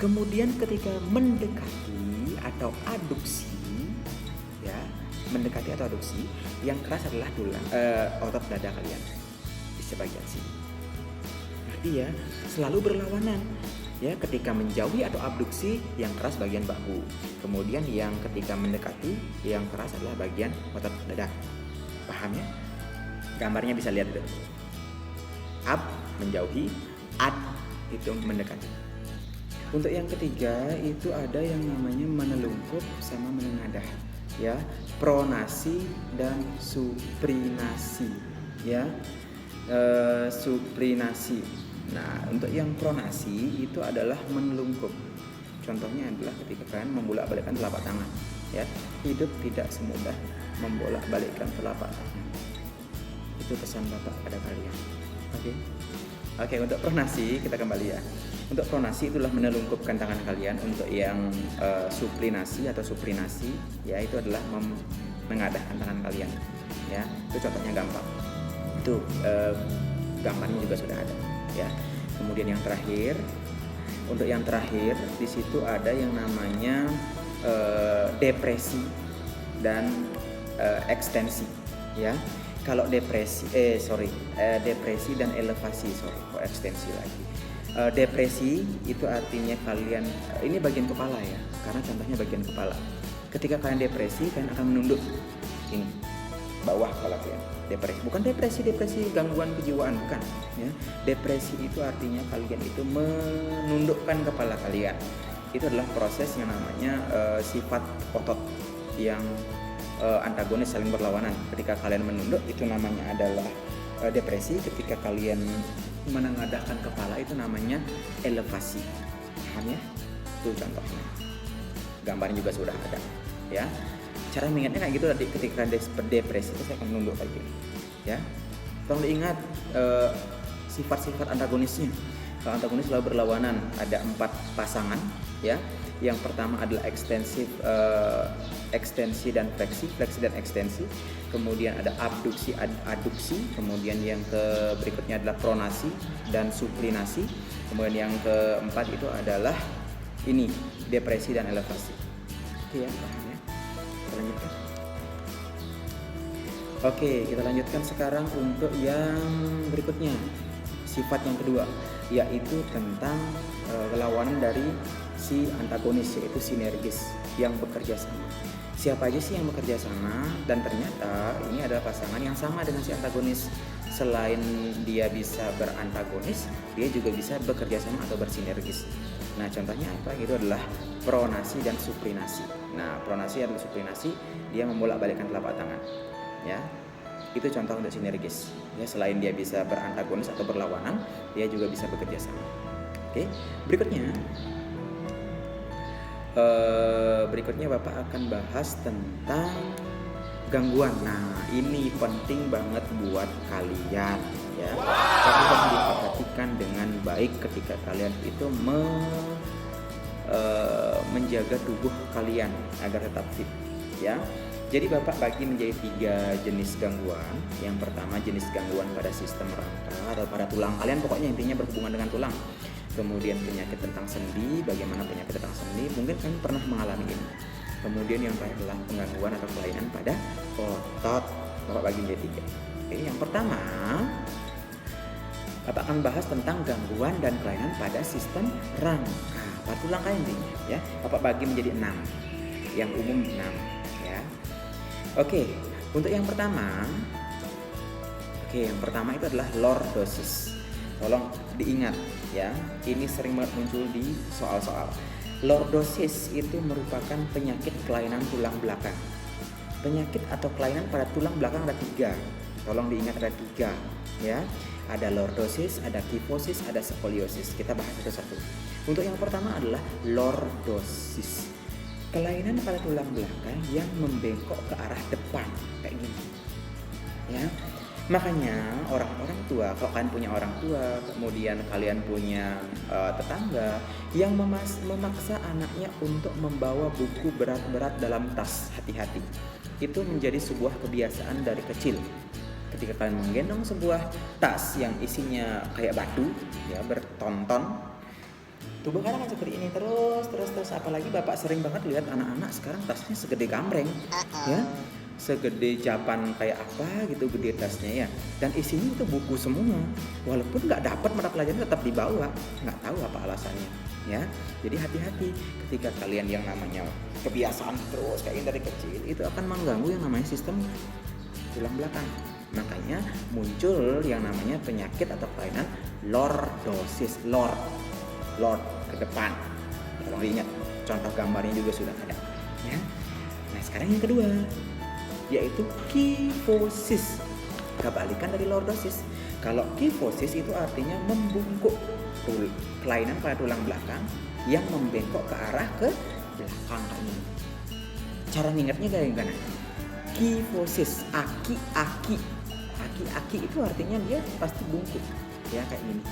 Kemudian ketika mendekati atau adduksi, ya mendekati atau adduksi, yang keras adalah tulang otot dada kalian di sebagian sini. Berarti ya selalu berlawanan. Ya, ketika menjauhi atau abduksi yang keras bagian bahu. Kemudian yang ketika mendekati yang keras adalah bagian otot dada. Paham ya? Gambarnya bisa lihat itu. Ab menjauhi, ad itu mendekati. Untuk yang ketiga itu ada yang namanya menelungkup sama menengadah, ya, pronasi dan suprinasi, ya, suprinasi. Nah, untuk yang pronasi itu adalah menelungkup. Contohnya adalah ketika kalian membolak-balikkan telapak tangan, ya. Hidup tidak semudah membolak-balikkan telapak tangan. Itu pesan Bapak pada kalian. Oke, untuk pronasi kita kembali ya. Untuk pronasi itulah menelungkupkan tangan kalian. Untuk yang suplinasi atau suprinasi, ya, itu adalah mengadahkan tangan kalian, ya. Itu contohnya gampang. Itu gambarnya juga sudah ada, ya. Kemudian yang terakhir, untuk yang terakhir di situ ada yang namanya depresi dan ekstensi, ya. Kalau depresi dan elevasi, ekstensi lagi. Depresi itu artinya kalian, ini bagian kepala ya, karena contohnya bagian kepala. Ketika kalian depresi, kalian akan menunduk ini bawah kepala kalian. Depresi, bukan depresi gangguan kejiwaan, bukan ya. Depresi itu artinya kalian itu menundukkan kepala kalian. Itu adalah proses yang namanya sifat otot yang antagonis saling berlawanan. Ketika kalian menunduk itu namanya adalah depresi. Ketika kalian menengadahkan kepala itu namanya elevasi. Paham ya? Itu contohnya. Gambarnya juga sudah ada, ya. Cara mengingatnya kayak gitu tadi, ketika depresi itu saya akan menunduk kayak gini, ya. Tolong diingat sifat-sifat antagonisnya. Kalau antagonis selalu berlawanan, ada 4 pasangan, ya. Yang pertama adalah ekstensi dan fleksi dan ekstensi. Kemudian ada abduksi, aduksi. Kemudian yang berikutnya adalah pronasi dan suplinasi. Kemudian yang keempat itu adalah ini, depresi dan elevasi. Oke ya, paham ya? Kita lanjutkan. Oke, kita lanjutkan sekarang untuk yang berikutnya. Sifat yang kedua, yaitu tentang kelawanan dari si antagonis, yaitu sinergis yang bekerja sama. Siapa aja sih yang bekerja sama? Dan ternyata ini adalah pasangan yang sama dengan si antagonis. Selain dia bisa berantagonis, dia juga bisa bekerja sama atau bersinergis. Nah, contohnya apa? Itu adalah pronasi dan suprinasi. Nah, pronasi dan suprinasi dia membolak-balikkan telapak tangan, ya. Itu contoh untuk sinergis. Ya, selain dia bisa berantagonis atau berlawanan, dia juga bisa bekerja sama. Oke, berikutnya Bapak akan bahas tentang gangguan. Nah, ini penting banget buat kalian, ya. Tapi harus diperhatikan dengan baik ketika kalian itu menjaga tubuh kalian agar tetap fit, ya. Jadi Bapak bagi menjadi 3 jenis gangguan. Yang pertama jenis gangguan pada sistem rangka atau pada tulang kalian, pokoknya intinya berhubungan dengan tulang. Kemudian penyakit tentang sendi, bagaimana penyakit tentang sendi, mungkin kalian pernah mengalami ini. Kemudian yang terakhir adalah penggangguan atau kelainan pada otot. Bapak bagi menjadi 3. Oke, yang pertama Bapak akan bahas tentang gangguan dan kelainan pada sistem rangka pada tulang kalian intinya, ya. Bapak bagi menjadi 6. Yang umum 6, ya. Oke, untuk yang pertama itu adalah lordosis. Tolong diingat, ya. Ini sering banget muncul di soal-soal. Lordosis itu merupakan penyakit kelainan tulang belakang. Penyakit atau kelainan pada tulang belakang ada 3. Tolong diingat ada 3, ya. Ada lordosis, ada kifosis, ada skoliosis. Kita bahas satu-satu. Untuk yang pertama adalah lordosis. Kelainan pada tulang belakang yang membengkok ke arah depan kayak gini, ya. Makanya orang-orang tua, kalau kalian punya orang tua, kemudian kalian punya tetangga yang memaksa anaknya untuk membawa buku berat-berat dalam tas, hati-hati. Itu menjadi sebuah kebiasaan dari kecil. Ketika kalian menggendong sebuah tas yang isinya kayak batu, ya, bertonton, tubuh kalian akan seperti ini terus. Apalagi Bapak sering banget lihat anak-anak sekarang tasnya segede gambreng, ya. Segede japan kayak apa gitu gede tasnya, ya, dan isinya itu buku semua. Walaupun nggak dapat mata pelajaran tetap dibawa, nggak tahu apa alasannya. ya. Jadi hati-hati ketika kalian yang namanya kebiasaan terus kayak dari kecil, itu akan mengganggu yang namanya sistem tulang belakang. Makanya muncul yang namanya penyakit atau kelainan lordosis, lord ke depan. Kalau diingat, contoh gambarnya juga sudah ada, ya. Nah, sekarang yang kedua yaitu kyphosis. Kebalikan dari lordosis. Kalau kyphosis itu artinya membungkuk, kelainan pada tulang belakang yang membengkok ke arah ke belakang kayak ini. Cara ngingetnya kayak gimana? Kyphosis, aki itu artinya dia pasti bungkuk, ya kayak gini.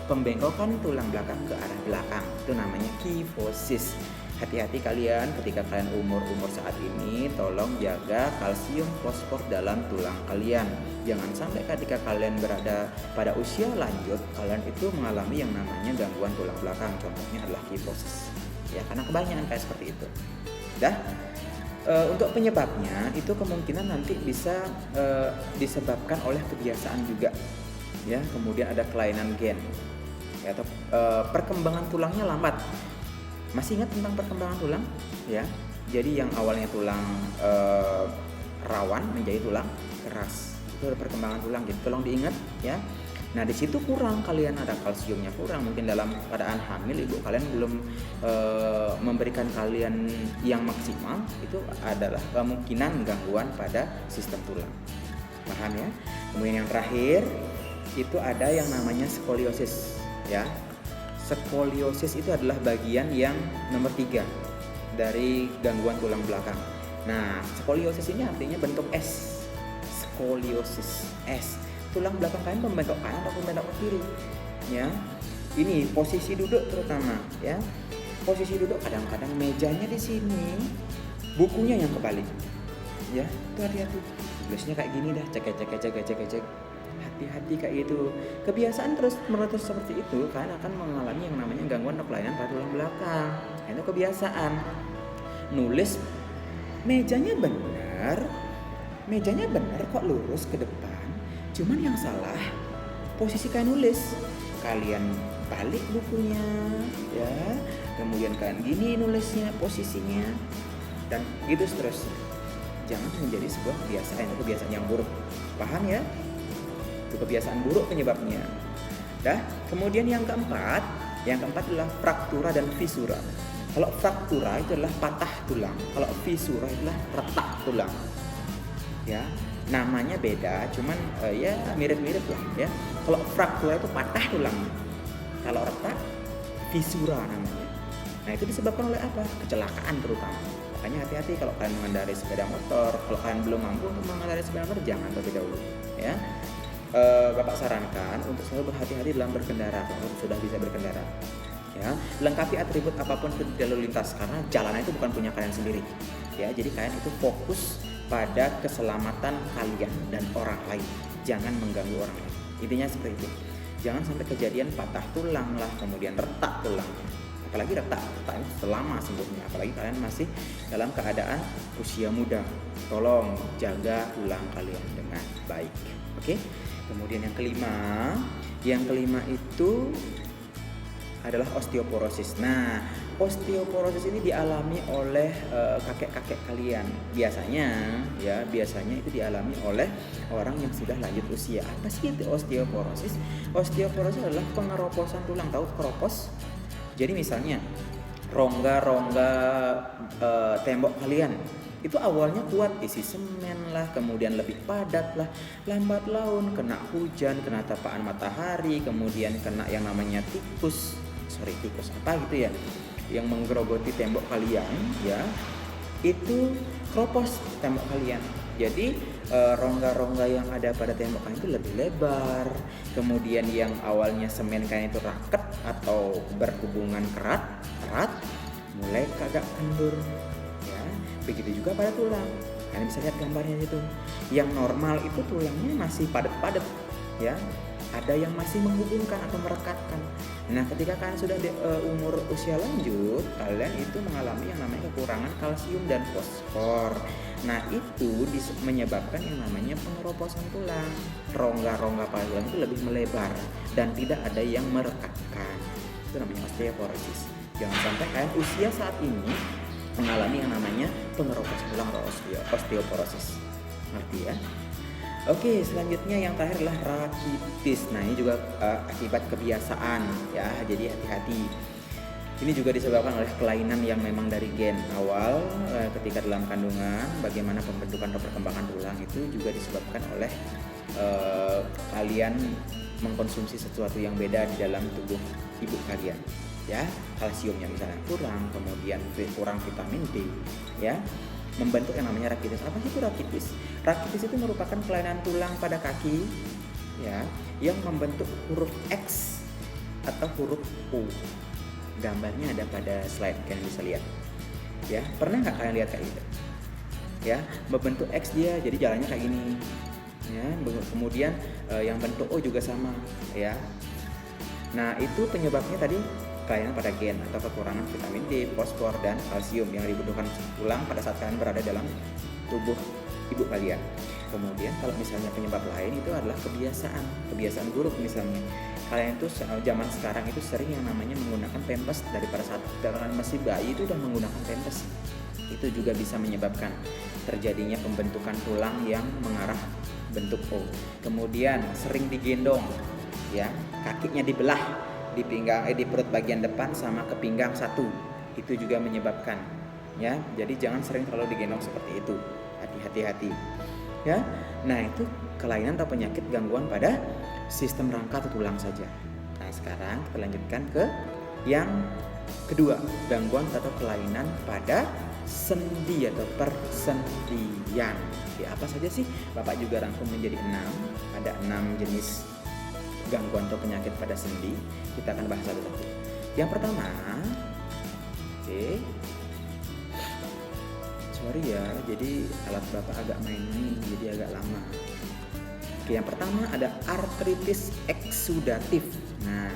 Pembengkokan tulang belakang ke arah belakang itu namanya kyphosis. Hati-hati kalian ketika kalian umur saat ini, tolong jaga kalsium fosfor dalam tulang kalian. Jangan sampai ketika kalian berada pada usia lanjut, kalian itu mengalami yang namanya gangguan tulang belakang. Contohnya adalah kyphosis. Ya, karena kebanyakan kayak seperti itu. Untuk penyebabnya itu kemungkinan nanti bisa disebabkan oleh kebiasaan juga. Ya, kemudian ada kelainan gen. Ya, atau perkembangan tulangnya lambat. Masih ingat tentang perkembangan tulang? Ya. Jadi yang awalnya tulang rawan menjadi tulang keras. Itu ada perkembangan tulang. Jadi tolong diingat, ya. Nah, di situ kurang, kalian ada kalsiumnya kurang. Mungkin dalam keadaan hamil ibu kalian belum memberikan kalian yang maksimal. Itu adalah kemungkinan gangguan pada sistem tulang. Paham ya? Kemudian yang terakhir itu ada yang namanya skoliosis, ya. Skoliosis itu adalah bagian yang nomor 3 dari gangguan tulang belakang. Nah, skoliosis ini artinya bentuk S. Skoliosis S. Tulang belakang kalian membengkok kanan atau membengkok ke kiri, ya. Ini posisi duduk terutama, ya. Posisi duduk kadang-kadang mejanya di sini, bukunya yang kebalik, ya. Itu hati-hati. Tulisnya kayak gini dah, cek. Hati-hati kayak gitu. Kebiasaan terus menerus seperti itu, kalian akan mengalami yang namanya gangguan atau kelainan pada tulang belakang. Itu kebiasaan. Nulis mejanya benar kok lurus ke depan. Cuman yang salah posisi kalian nulis. Kalian balik bukunya, ya. Kemudian kalian gini nulisnya posisinya, dan gitu seterusnya. Jangan menjadi sebuah kebiasaan, itu kebiasaan yang buruk. Paham ya? Itu kebiasaan buruk penyebabnya. Kemudian yang keempat adalah fraktura dan fisura. Kalau fraktura itu adalah patah tulang, kalau fisura adalah retak tulang. Ya, namanya beda, cuman ya mirip-mirip lah, ya. Kalau fraktura itu patah tulang, kalau retak fisura namanya. Nah, itu disebabkan oleh apa? Kecelakaan terutama. Makanya hati-hati kalau kalian mengendarai sepeda motor. Kalau kalian belum mampu untuk mengendarai sepeda motor, jangan terlebih dahulu, ya. Bapak sarankan untuk selalu berhati-hati dalam berkendara kalau sudah bisa berkendara, ya. Lengkapi atribut apapun di lalu lintas, karena jalanan itu bukan punya kalian sendiri, ya. Jadi kalian itu fokus pada keselamatan kalian dan orang lain, jangan mengganggu orang lain. Intinya seperti itu. Jangan sampai kejadian patah tulang lah, kemudian retak tulang, apalagi retak itu selama sembuhnya, apalagi kalian masih dalam keadaan usia muda. Tolong jaga tulang kalian dengan baik, oke? Kemudian yang kelima itu adalah osteoporosis. Nah, osteoporosis ini dialami oleh kakek-kakek kalian. Biasanya itu dialami oleh orang yang sudah lanjut usia. Apa sih itu osteoporosis? Osteoporosis adalah pengeroposan tulang. Tahu keropos? Jadi misalnya rongga-rongga tembok kalian itu awalnya kuat, isi semen lah, kemudian lebih padat lah, lambat laun kena hujan, kena tapaan matahari, kemudian kena yang namanya tikus apa gitu ya, yang menggerogoti tembok kalian, ya, itu keropos tembok kalian. Jadi rongga-rongga yang ada pada tembok kalian itu lebih lebar, kemudian yang awalnya semen kalian itu raket atau berhubungan erat mulai kagak kendur, ya. Begitu juga pada tulang. Kalian bisa lihat gambarnya itu. Yang normal itu tulangnya masih padat-padat, ya. Ada yang masih menghubungkan atau merekatkan. Nah, ketika kalian sudah di umur usia lanjut, kalian itu mengalami yang namanya kekurangan kalsium dan fosfor. Nah, itu menyebabkan yang namanya pengeroposan tulang. Rongga-rongga pada tulang itu lebih melebar dan tidak ada yang merekatkan. itu namanya osteoporosis. Jangan sampai kalian usia saat ini mengalami yang namanya pengeroposan tulang atau osteoporosis. Ngerti ya? Oke, selanjutnya yang terakhir adalah rakitis. Nah, ini juga akibat kebiasaan ya. Jadi hati-hati. Ini juga disebabkan oleh kelainan yang memang dari gen awal ketika dalam kandungan. Bagaimana pembentukan atau perkembangan tulang itu juga disebabkan oleh kalian mengkonsumsi sesuatu yang beda di dalam tubuh ibu kalian. Ya, kalsiumnya misalnya kurang, kemudian kurang vitamin D, ya, membentuk yang namanya rakitis. Apa sih itu rakitis? Rakitis itu merupakan kelainan tulang pada kaki, ya, yang membentuk huruf X atau huruf U. Gambarnya ada pada slide, kalian bisa lihat. Ya, pernah nggak kalian lihat kayak gitu? Ya, membentuk X dia, jadi jalannya kayak gini. Ya, kemudian yang bentuk O juga sama, ya. Nah, itu penyebabnya tadi kelainan pada gen atau kekurangan vitamin D, fosfor, dan kalsium yang dibutuhkan tulang pada saat kalian berada dalam tubuh ibu kalian. Kemudian kalau misalnya penyebab lain itu adalah kebiasaan buruk. Misalnya kalian itu zaman sekarang itu sering yang namanya menggunakan pampers, daripada saat kalian masih bayi itu udah menggunakan pampers. Itu juga bisa menyebabkan terjadinya pembentukan tulang yang mengarah bentuk O. Kemudian sering digendong, ya, kakinya dibelah di pinggang di perut bagian depan sama ke pinggang satu, itu juga menyebabkan, ya. Jadi jangan sering terlalu digendong seperti itu, hati-hati, ya. Nah, itu kelainan atau penyakit gangguan pada sistem rangka atau tulang saja. Nah, sekarang kita lanjutkan ke yang kedua, gangguan atau kelainan pada sendi atau persendian. Ya, apa saja sih? Bapak juga rangkum menjadi 6, ada 6 jenis gangguan atau penyakit pada sendi. Kita akan bahas satu-satu. Yang pertama, sorry ya, jadi alat bapak agak main-main, jadi agak lama. Yang pertama ada artritis eksudatif. Nah,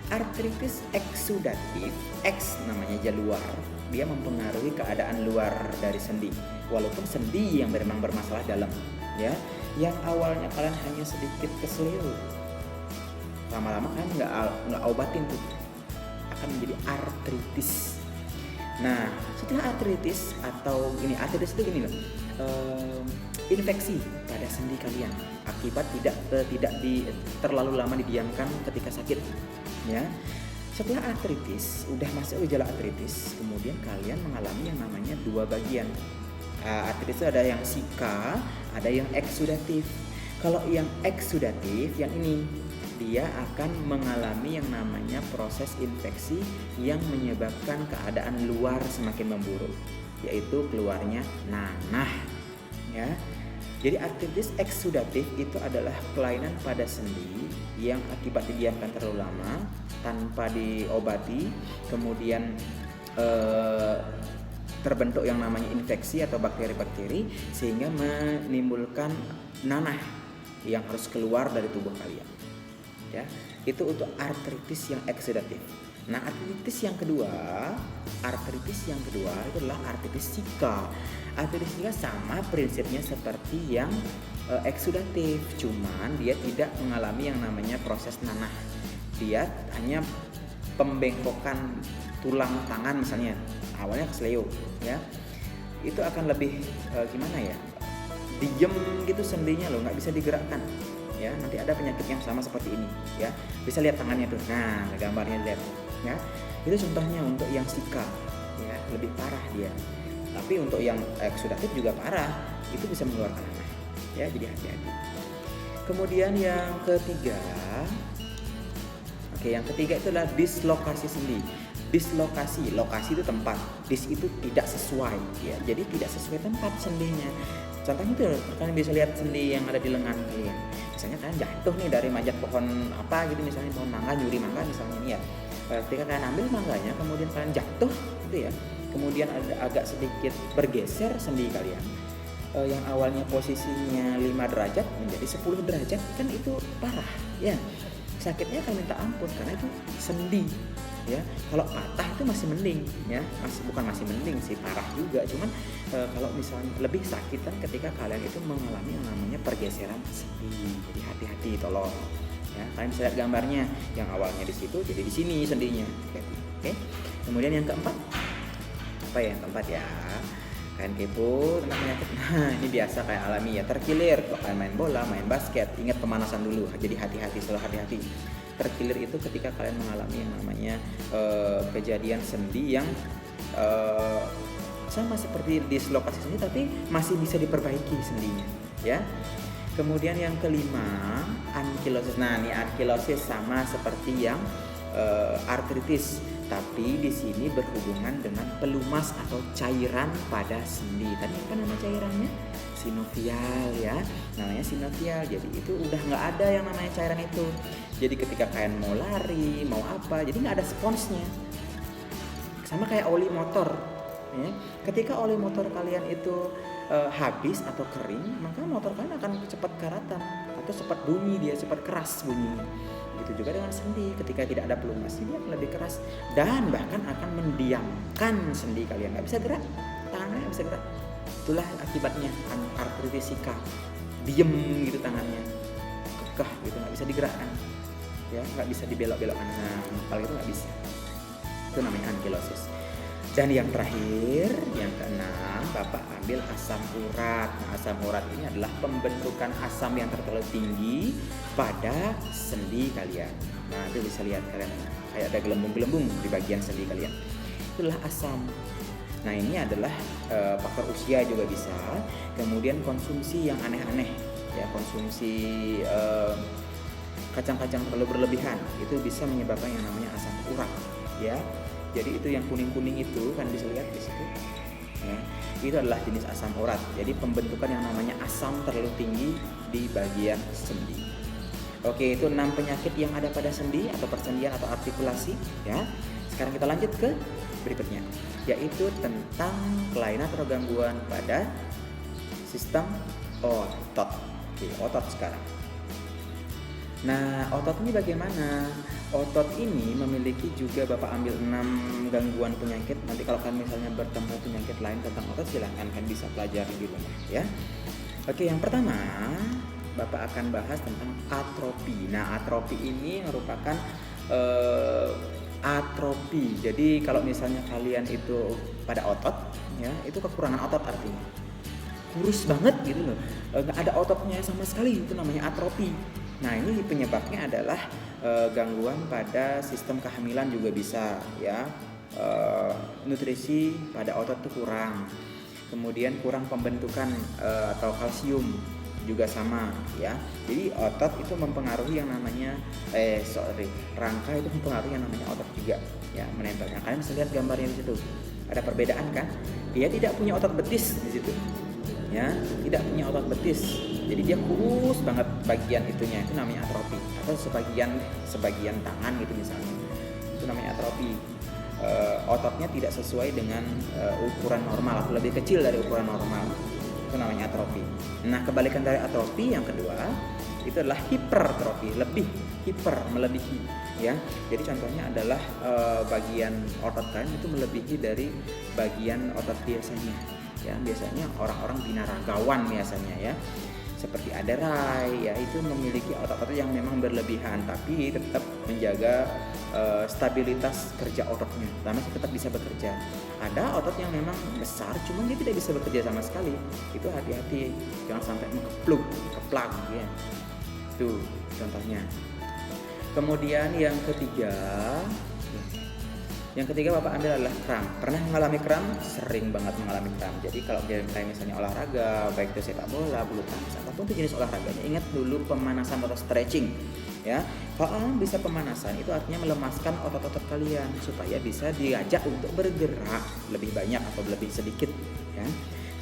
artritis eksudatif, X namanya aja luar, dia mempengaruhi keadaan luar dari sendi, walaupun sendi yang memang bermasalah dalam, ya. Yang awalnya kalian hanya sedikit keseleo, lama-lama kan nggak obatin tuh, akan menjadi artritis. Nah, setelah artritis atau artritis itu gini loh, infeksi pada sendi kalian akibat tidak terlalu lama didiamkan ketika sakit, ya. Setelah artritis, udah masuk gejala artritis, kemudian kalian mengalami yang namanya dua bagian. Artritis itu ada yang sika, ada yang eksudatif. Kalau yang eksudatif, yang ini dia akan mengalami yang namanya proses infeksi yang menyebabkan keadaan luar semakin memburuk, yaitu keluarnya nanah, ya. Jadi artritis eksudatif itu adalah kelainan pada sendi yang akibat didiamkan terlalu lama tanpa diobati, kemudian terbentuk yang namanya infeksi atau bakteri-bakteri sehingga menimbulkan nanah yang harus keluar dari tubuh kalian. Ya, itu untuk artritis yang eksudatif. Nah, artritis yang kedua itu adalah artritis sika. Artritis sika sama prinsipnya seperti yang eksudatif, cuman dia tidak mengalami yang namanya proses nanah. Dia hanya pembengkokan tulang tangan misalnya, awalnya kesleo, ya. Itu akan lebih diem gitu sendinya loh, nggak bisa digerakkan. Ya, nanti ada penyakit yang sama seperti ini, ya. Bisa lihat tangannya tuh. Nah, gambarnya lihat, ya. Itu contohnya untuk yang sika, ya, lebih parah dia. Tapi untuk yang eksudatif juga parah, itu bisa mengeluarkan nanah. Ya, jadi hati-hati. Kemudian yang ketiga, yang ketiga itu adalah dislokasi sendi. Dislokasi, lokasi itu tempat, dis itu tidak sesuai, ya. Jadi tidak sesuai tempat sendinya. Contohnya itu kalian bisa lihat sendi yang ada di lengan kalian. Misalnya kalian jatuh nih dari manjat pohon apa gitu, misalnya pohon mangga, nyuri mangga misalnya ini, ya. Ketika kalian ambil mangganya, kemudian kalian jatuh gitu, ya. Kemudian agak sedikit bergeser sendi kalian. Yang awalnya posisinya 5 derajat menjadi 10 derajat, kan itu parah, ya. Sakitnya akan minta ampun karena itu sendi, ya. Kalau patah itu masih mending, ya, masih mending sih, parah juga. Cuman kalau misalnya lebih sakitan ketika kalian itu mengalami yang namanya pergeseran sendi. Jadi hati-hati, tolong, Ya, kalian bisa lihat gambarnya, yang awalnya di situ jadi di sini sendinya. Oke. Kemudian yang keempat, apa ya yang keempat ya? Kalian kepo tentang penyakit. Nah, ini biasa kayak alami ya, terkilir. Kalau kalian main bola, main basket, ingat pemanasan dulu. Jadi hati-hati, selalu hati-hati. Terkilir itu ketika kalian mengalami yang namanya kejadian sendi yang sama seperti dislokasi sendi, tapi masih bisa diperbaiki sendinya, ya. Kemudian yang kelima, ankilosis. Nah, ini ankilosis sama seperti yang artritis, tapi di sini berhubungan dengan pelumas atau cairan pada sendi. Tadi apa nama cairannya? Sinovial ya, namanya sinovial. Jadi itu udah nggak ada yang namanya cairan itu. Jadi ketika kalian mau lari, mau apa, jadi nggak ada sponsnya. Sama kayak oli motor. Ya. Ketika oli motor kalian itu habis atau kering, maka motor kalian akan cepat karatan atau cepat bunyi, dia cepat keras bunyinya. Begitu juga dengan sendi, ketika tidak ada pelumas dia akan lebih keras dan bahkan akan mendiamkan sendi kalian, nggak bisa gerak, tangannya nggak bisa gerak. Itulah akibatnya artritisika, diem gitu tangannya, kekeh gitu, nggak bisa digerakkan, ya nggak bisa dibelok-belokkan. Nah, kalau itu nggak bisa, itu namanya ankilosis. Dan yang terakhir, yang keenam, Bapak ambil asam urat. Nah, asam urat ini adalah pembentukan asam yang terlalu tinggi pada sendi kalian. Nah, itu bisa lihat kalian, kayak ada gelembung-gelembung di bagian sendi kalian. Itulah asam. Nah, ini adalah faktor usia juga bisa. Kemudian konsumsi yang aneh-aneh, ya konsumsi kacang-kacang terlalu berlebihan, itu bisa menyebabkan yang namanya asam urat, ya. Jadi itu yang kuning-kuning itu kan bisa lihat di situ. Ya, itu adalah jenis asam urat. Jadi pembentukan yang namanya asam terlalu tinggi di bagian sendi. Oke, itu 6 penyakit yang ada pada sendi atau persendian atau artikulasi. Ya, sekarang kita lanjut ke berikutnya, yaitu tentang kelainan atau gangguan pada sistem otot. Oke, otot sekarang. Nah, otot ini bagaimana? Otot ini memiliki juga, Bapak ambil 6 gangguan penyakit. Nanti kalau kalian misalnya bertemu penyakit lain tentang otot, silahkan kalian bisa pelajari di rumah ya. Oke, yang pertama Bapak akan bahas tentang atrofi. Nah, atrofi ini merupakan atrofi. Jadi kalau misalnya kalian itu pada otot ya, itu kekurangan otot artinya. Kurus banget gitu loh. Nggak ada ototnya sama sekali, itu namanya atrofi. Nah, ini penyebabnya adalah gangguan pada sistem kehamilan juga bisa ya, nutrisi pada otot itu kurang, kemudian kurang pembentukan atau kalsium juga sama ya. Jadi otot itu mempengaruhi yang namanya rangka itu mempengaruhi yang namanya otot juga ya, menempelnya. Kalian bisa lihat gambarnya di situ, ada perbedaan kan? Dia tidak punya otot betis di situ ya, tidak punya otot betis. Jadi dia kurus banget bagian itunya, itu namanya atrofi. Atau sebagian tangan gitu misalnya, itu namanya atrofi. Ototnya tidak sesuai dengan ukuran normal atau lebih kecil dari ukuran normal, itu namanya atrofi. Nah, kebalikan dari atrofi yang kedua itu adalah hipertrofi, melebihi ya. Jadi contohnya adalah bagian otot kalian itu melebihi dari bagian otot biasanya ya. Biasanya orang-orang binaragawan biasanya ya, seperti aderai ya, itu memiliki otot-otot yang memang berlebihan tapi tetap menjaga stabilitas kerja ototnya, karena tetap bisa bekerja. Ada otot yang memang besar cuman dia tidak bisa bekerja sama sekali, itu hati-hati, jangan sampai keplag ya. Itu contohnya. Kemudian yang ketiga Bapak ambil adalah kram. Pernah mengalami kram? Sering banget mengalami kram. Jadi kalau kayak misalnya olahraga, baik itu sepak bola, bulu tangkis, apapun itu jenis olahraganya, ingat dulu pemanasan atau stretching ya. Kalau bisa pemanasan itu artinya melemaskan otot-otot kalian supaya bisa diajak untuk bergerak lebih banyak atau lebih sedikit ya.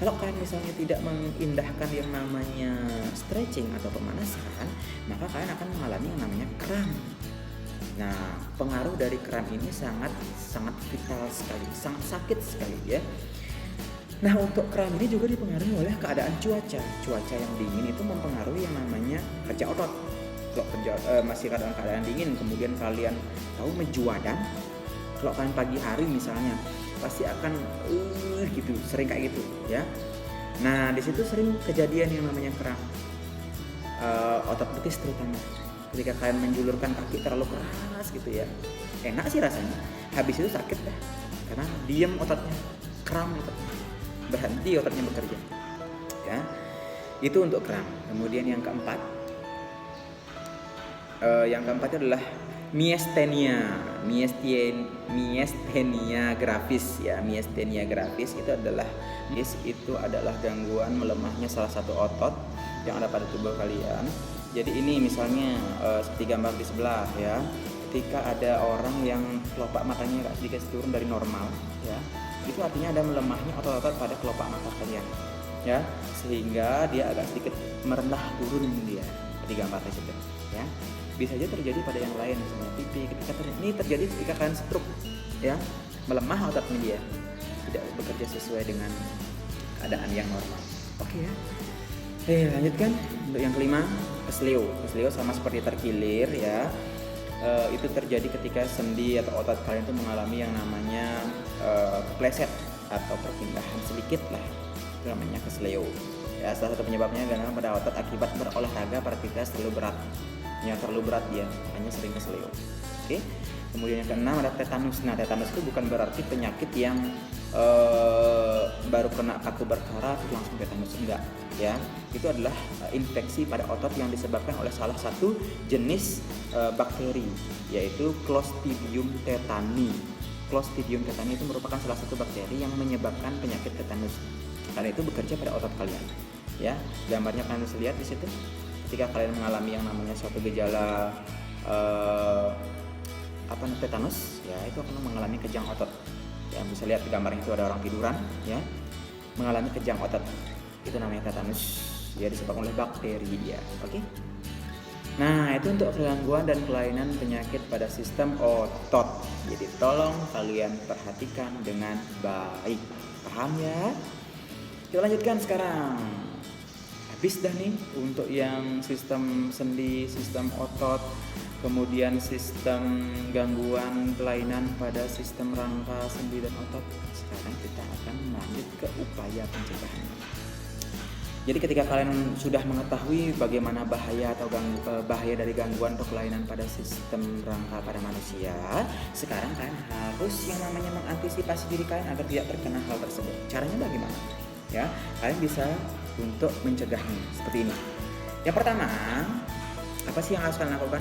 Kalau kalian misalnya tidak mengindahkan yang namanya stretching atau pemanasan, maka kalian akan mengalami yang namanya kram. Nah, pengaruh dari kram ini sangat vital sekali, sangat sakit sekali ya. Nah, untuk kram ini juga dipengaruhi oleh keadaan cuaca. Cuaca yang dingin itu mempengaruhi yang namanya kerja otot. Kalau masih keadaan dingin, kemudian kalian tahu mejuadan, kalau kalian pagi hari misalnya pasti akan gitu, sering kayak gitu ya. Nah, di situ sering kejadian yang namanya kram otot betis terutama. ketika kalian menjulurkan kaki terlalu keras gitu ya, enak sih rasanya, habis itu sakit dah karena diam ototnya, kram ototnya, berhenti ototnya bekerja ya. Itu untuk kram. Kemudian yang keempat adalah miastenia gravis ya. Miastenia gravis itu adalah gangguan melemahnya salah satu otot yang ada pada tubuh kalian. Jadi ini misalnya seperti gambar di sebelah ya, ketika ada orang yang kelopak matanya agak sedikit turun dari normal ya, itu artinya ada melemahnya otot-otot pada kelopak mata kalian ya, sehingga dia agak sedikit merendah turun dia di gambar tersebut ya. Bisa saja terjadi pada yang lain, misalnya pipi, ini terjadi ketika kalian stroke ya, melemah ototnya dia, tidak bekerja sesuai dengan keadaan yang normal. Oke ya. Lanjutkan untuk yang kelima, kesleo sama seperti terkilir ya. Itu terjadi ketika sendi atau otot kalian itu mengalami yang namanya kepleset atau perpindahan sedikit lah, itu namanya kesleo ya. Salah satu penyebabnya adalah pada otot akibat berolahraga beraktivitas terlalu berat ya, terlalu berat dia, hanya sering kesleo. Oke. Kemudian yang keenam ada tetanus. Nah, tetanus itu bukan berarti penyakit yang baru kena paku berkarat langsung tetanus, enggak ya. Itu adalah infeksi pada otot yang disebabkan oleh salah satu jenis bakteri, yaitu Clostridium tetani. Clostridium tetani itu merupakan salah satu bakteri yang menyebabkan penyakit tetanus. Karena itu bekerja pada otot kalian ya. Gambarnya kalian bisa lihat di situ. Ketika kalian mengalami yang namanya suatu gejala tetanus ya, itu akan mengalami kejang otot ya. Bisa lihat di gambar itu ada orang tiduran ya, mengalami kejang otot, itu namanya tetanus ya, disebabkan oleh bakteri ya. Oke. Nah, itu untuk gangguan dan kelainan penyakit pada sistem otot. Jadi tolong kalian perhatikan dengan baik, paham ya? Kita lanjutkan sekarang. Habis dah nih untuk yang sistem sendi, sistem otot, kemudian sistem gangguan kelainan pada sistem rangka sendi dan otot. Sekarang kita akan lanjut ke upaya pencegahan. Jadi ketika kalian sudah mengetahui bagaimana bahaya atau bahaya dari gangguan atau kelainan pada sistem rangka pada manusia, sekarang kalian harus yang namanya mengantisipasi diri kalian agar tidak terkena hal tersebut. Caranya bagaimana? Ya, kalian bisa untuk mencegahnya seperti ini. Yang pertama, apa sih yang harus kalian lakukan?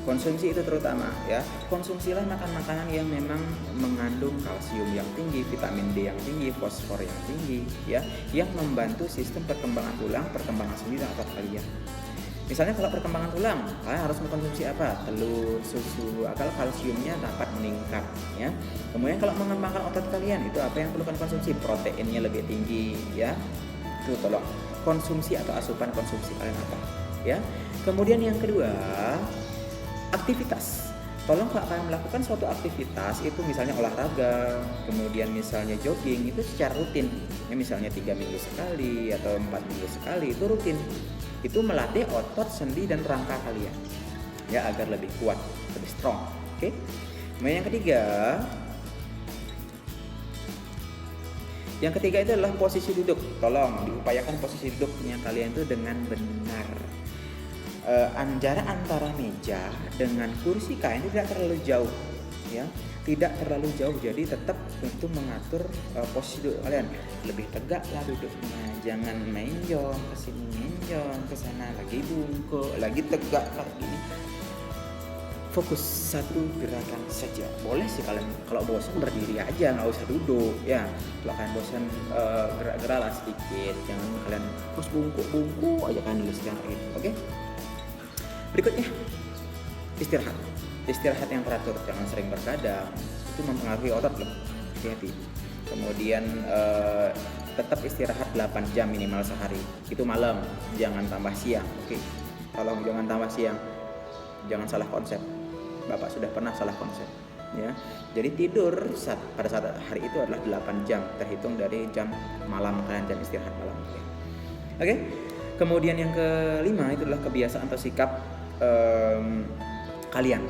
Konsumsi itu terutama ya, konsumsilah makan-makanan yang memang mengandung kalsium yang tinggi, vitamin D yang tinggi, fosfor yang tinggi ya, yang membantu sistem perkembangan tulang, perkembangan sendi dan otot kalian. Misalnya kalau perkembangan tulang, kalian harus mengkonsumsi apa? Telur, susu, agar kalsiumnya dapat meningkat ya. Kemudian kalau mengembangkan otot kalian, itu apa yang perlu kalian konsumsi? Proteinnya lebih tinggi ya. Itu tolong konsumsi atau asupan konsumsi kalian apa ya. Kemudian yang kedua, aktivitas. Tolong kalau kalian melakukan suatu aktivitas itu misalnya olahraga, kemudian misalnya jogging, itu secara rutin ya, misalnya 3 minggu sekali atau 4 minggu sekali, itu rutin. Itu melatih otot, sendi dan rangka kalian ya, agar lebih kuat, lebih strong. Oke. Kemudian yang ketiga itu adalah posisi duduk. Tolong diupayakan posisi duduknya kalian itu dengan benar. Jarak antara meja dengan kursi kalian tidak terlalu jauh ya, tidak terlalu jauh. Jadi tetap untuk mengatur posisi duduk kalian, lebih tegaklah duduknya, jangan menjong ke sini, menjong ke sana, lagi bungkuk, lagi tegak kayak gini. Fokus satu gerakan saja. Boleh sih kalian kalau bosan berdiri aja, nggak usah duduk ya. Kalau kalian bosan gerak-geraklah sedikit, jangan kalian terus bungkuk aja kan dulu sekarang gitu. Oke. Berikutnya, istirahat yang teratur, jangan sering bergadang, itu mempengaruhi otot loh, hati-hati. Kemudian tetap istirahat 8 jam minimal sehari, itu malam, jangan tambah siang. Oke. Tolong jangan tambah siang, jangan salah konsep. Bapak sudah pernah salah konsep ya. Jadi tidur pada saat hari itu adalah 8 jam, terhitung dari jam malam kalian, jam istirahat malam. Oke. Kemudian yang kelima itu adalah kebiasaan atau sikap kalian.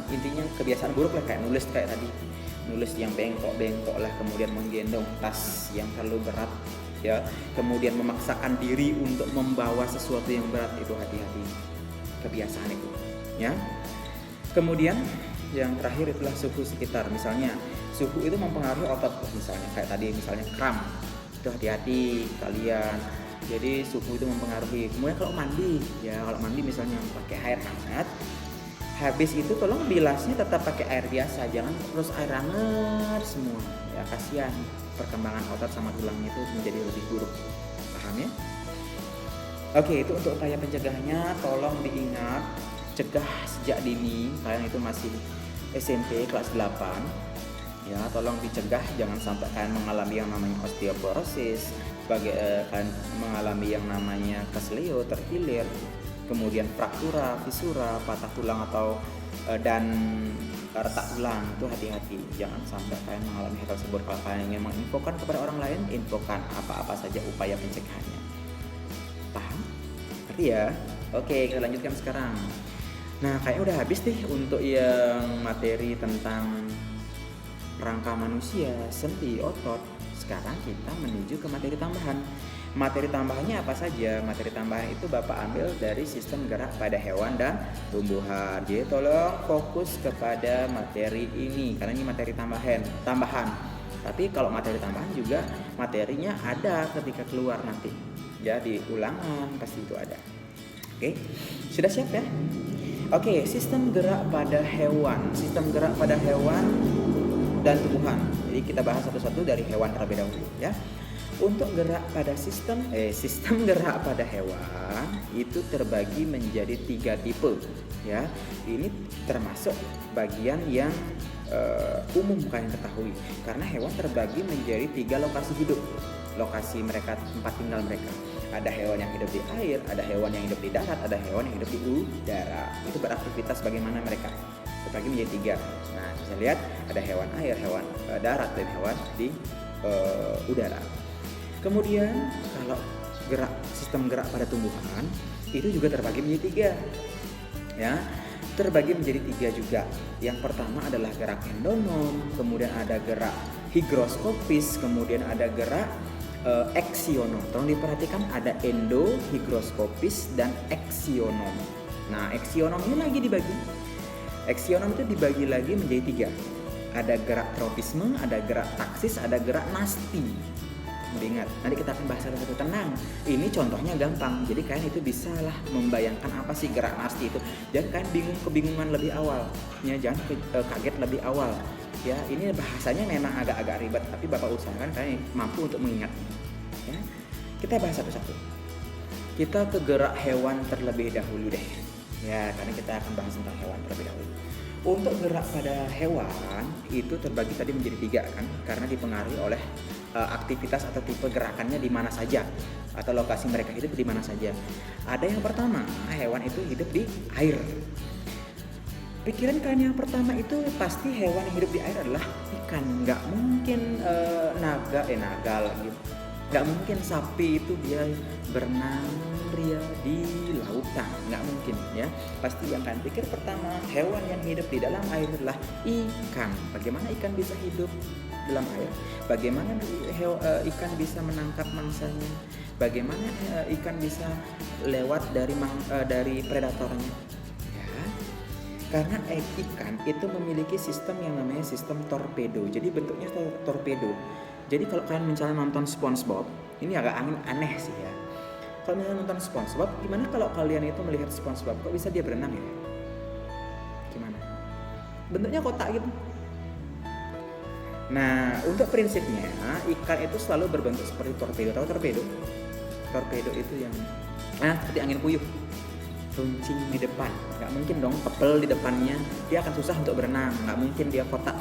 Intinya kebiasaan buruk lah, kayak nulis kayak tadi, nulis yang bengkok lah, kemudian menggendong tas yang terlalu berat ya, kemudian memaksakan diri untuk membawa sesuatu yang berat, itu hati-hati kebiasaan itu, ya. Kemudian yang terakhir itulah suhu sekitar. Misalnya suhu itu mempengaruhi otot, misalnya kayak tadi misalnya kram, itu hati-hati kalian. Jadi suhu itu mempengaruhi. Kemudian kalau mandi, ya kalau mandi misalnya pakai air hangat, habis itu tolong bilasnya tetap pakai air biasa, jangan terus air hangat semua. Ya kasihan, perkembangan otot sama tulangnya itu menjadi lebih buruk. Paham ya? Oke, itu untuk upaya pencegahannya. Tolong diingat, cegah sejak dini. Kalian itu masih SMP kelas 8. Ya, tolong dicegah, jangan sampai kalian mengalami yang namanya osteoporosis, kalian mengalami yang namanya kesleo, terkilir, kemudian fraktura, fisura, patah tulang atau dan retak tulang. Itu hati-hati, jangan sampai kalian mengalami hal tersebut. Kalau kalian ingin menginfokan kepada orang lain, infokan apa-apa saja upaya pencegahannya. Paham? Ngerti ya? Oke, kita lanjutkan sekarang. Nah, kayaknya udah habis nih untuk yang materi tentang rangka manusia, sendi, otot. Sekarang kita menuju ke materi tambahan. Materi tambahannya apa saja? Materi tambahan itu Bapak ambil dari sistem gerak pada hewan dan tumbuhan. Jadi tolong fokus kepada materi ini karena ini materi tambahan. Tapi kalau materi tambahan juga materinya ada ketika keluar nanti. Ya, di ulangan pasti itu ada. Oke, sudah siap ya? Oke, sistem gerak pada hewan. Sistem gerak pada hewan dan tumbuhan. Jadi kita bahas satu-satu dari hewan terlebih dahulu ya. Untuk gerak pada sistem gerak pada hewan itu terbagi menjadi 3 tipe ya. Ini termasuk bagian yang umum kalian ketahui karena hewan terbagi menjadi 3 lokasi hidup. Lokasi mereka, tempat tinggal mereka. Ada hewan yang hidup di air, ada hewan yang hidup di darat, ada hewan yang hidup di udara. Itu beraktivitas bagaimana mereka. Terbagi menjadi 3. Nah, bisa lihat ada hewan air, hewan darat, dan hewan di udara. Kemudian kalau sistem gerak pada tumbuhan itu juga terbagi menjadi 3. Ya, terbagi menjadi 3 juga. Yang pertama adalah gerak endonom, kemudian ada gerak higroskopis, kemudian ada gerak eksionom. Tolong diperhatikan ada endo, higroskopis, dan eksionom. Nah, eksionom ini lagi dibagi. Eksionom itu dibagi lagi menjadi 3. Ada gerak tropisme, ada gerak taksis, ada gerak nasti. Ingat, nanti kita akan bahas satu-satu. Tenang, ini contohnya gampang. Jadi kalian itu bisalah membayangkan apa sih gerak nasti itu. Jangan kalian kebingungan lebih awal. Ya, jangan kaget lebih awal. Ya, ini bahasanya memang agak-agak ribet, tapi Bapak usahakan kalian mampu untuk mengingat. Ya, kita bahas satu-satu. Kita ke gerak hewan terlebih dahulu deh. Ya, karena kita akan bahas tentang hewan terlebih dahulu. Untuk gerak pada hewan itu terbagi tadi menjadi 3 kan, karena dipengaruhi oleh aktivitas atau tipe gerakannya di mana saja atau lokasi mereka hidup di mana saja. Ada yang pertama, hewan itu hidup di air. Pikiran kalian yang pertama itu pasti hewan yang hidup di air adalah ikan. Nggak mungkin naga lagi. Nggak mungkin sapi itu dia berenang di lautan, nggak mungkin ya. Pasti yang kalian pikir pertama hewan yang hidup di dalam air adalah ikan. Bagaimana ikan bisa hidup dalam air? Bagaimana ikan bisa menangkap mangsanya? Bagaimana ikan bisa lewat dari predatornya? Ya, karena ikan itu memiliki sistem yang namanya sistem torpedo. Jadi bentuknya torpedo. Jadi kalau kalian misalnya nonton SpongeBob, ini agak aneh sih ya. Kalau misalnya nonton SpongeBob, gimana kalau kalian itu melihat SpongeBob, kok bisa dia berenang ya? Gimana? Bentuknya kotak gitu. Nah, untuk prinsipnya, ikan itu selalu berbentuk seperti torpedo. Tahu torpedo? Torpedo itu yang seperti angin puyuh, runcing di depan. Nggak mungkin dong pepel di depannya, dia akan susah untuk berenang. Nggak mungkin dia kotak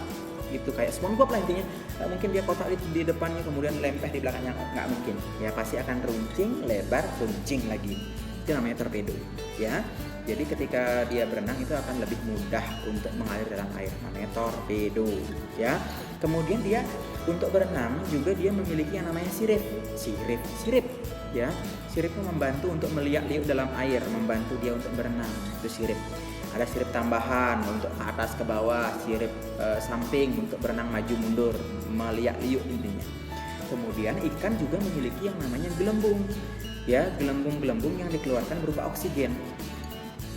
gitu kayak SpongeBob lah intinya. Nggak mungkin dia kotak di depannya kemudian lempeh di belakangnya, nggak mungkin. Ya pasti akan runcing, lebar, runcing lagi. Itu namanya torpedo ya. Jadi ketika dia berenang itu akan lebih mudah untuk mengalir dalam air, namanya torpedo ya. Kemudian dia untuk berenang juga dia memiliki yang namanya sirip ya. Sirip itu membantu untuk meliak-liuk dalam air, membantu dia untuk berenang. Itu sirip. Ada sirip tambahan untuk ke atas ke bawah, sirip samping untuk berenang maju mundur, meliak-liuk intinya. Kemudian ikan juga memiliki yang namanya gelembung. Ya, gelembung-gelembung yang dikeluarkan berupa oksigen.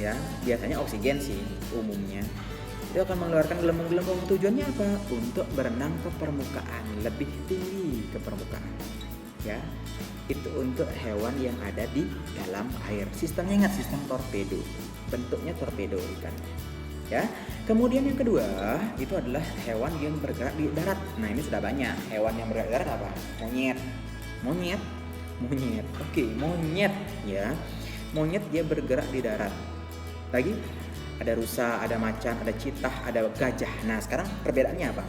ya, biasanya oksigen sih umumnya. Itu akan mengeluarkan gelembung-gelembung. Tujuannya apa? Untuk berenang ke permukaan, lebih tinggi ke permukaan. Ya, itu untuk hewan yang ada di dalam air. Sistemnya ingat, sistem torpedo. Bentuknya torpedo ikan. Ya. Kemudian yang kedua itu adalah hewan yang bergerak di darat. Nah, ini sudah banyak. Hewan yang bergerak di darat apa? Monyet. Oke, monyet ya. Monyet dia bergerak di darat. Lagi ada rusa, ada macan, ada citah, ada gajah. Nah, sekarang perbedaannya apa?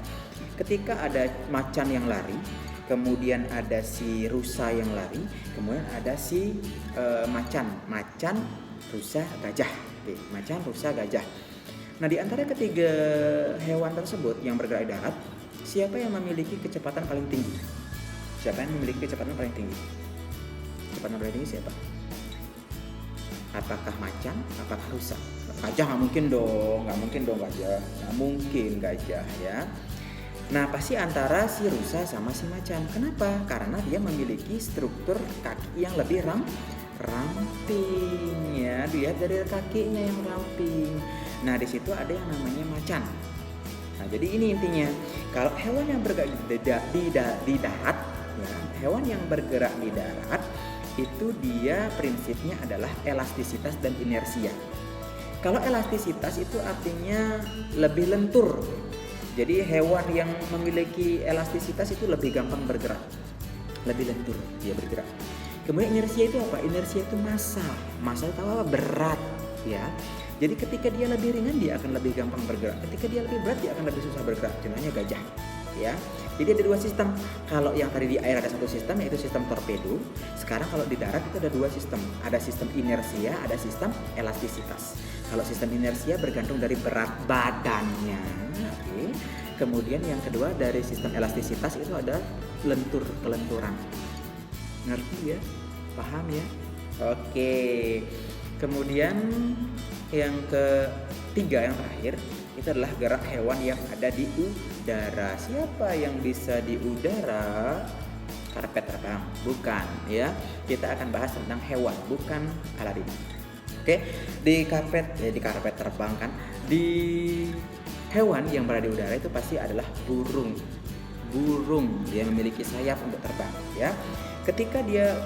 Ketika ada macan yang lari, kemudian ada si rusa yang lari, kemudian ada si macan, rusa, gajah. Oke, macan, rusa, gajah. Nah, di antara ketiga hewan tersebut yang bergerak di darat, siapa yang memiliki kecepatan paling tinggi? Siapa yang memiliki kecepatan paling tinggi? Kecepatan paling tinggi siapa? Apakah macan? Apakah rusa? Gajah nggak mungkin dong gajah. Nggak mungkin gajah ya. Nah, pasti antara si rusa sama si macan. Kenapa? Karena dia memiliki struktur kaki yang lebih ramping ya. Dilihat dari kakinya yang ramping. Nah, di situ ada yang namanya macan. Nah, jadi ini intinya. Kalau hewan yang bergerak di darat, ya, hewan yang bergerak di darat itu dia prinsipnya adalah elastisitas dan inersia. Kalau elastisitas itu artinya lebih lentur. Jadi hewan yang memiliki elastisitas itu lebih gampang bergerak, lebih lentur dia bergerak. Kemudian inersia itu apa? Inersia itu massa itu apa? Berat ya. Jadi ketika dia lebih ringan dia akan lebih gampang bergerak. Ketika dia lebih berat dia akan lebih susah bergerak. Contohnya gajah ya. Jadi ada dua sistem. Kalau yang tadi di air ada satu sistem yaitu sistem torpedo. Sekarang kalau di darat itu ada dua sistem. Ada sistem inersia, ada sistem elastisitas. Kalau sistem inersia bergantung dari berat badannya. Oke. Kemudian yang kedua dari sistem elastisitas itu ada kelenturan. Ngerti ya? Paham ya? Oke. Kemudian yang ketiga, yang terakhir itu adalah gerak hewan yang ada di udara. Siapa yang bisa di udara? Karpet terbang, bukan ya. Kita akan bahas tentang hewan, bukan Aladin. Oke, di karpet terbang kan. Di hewan yang berada di udara itu pasti adalah burung. Dia memiliki sayap untuk terbang ya. Ketika dia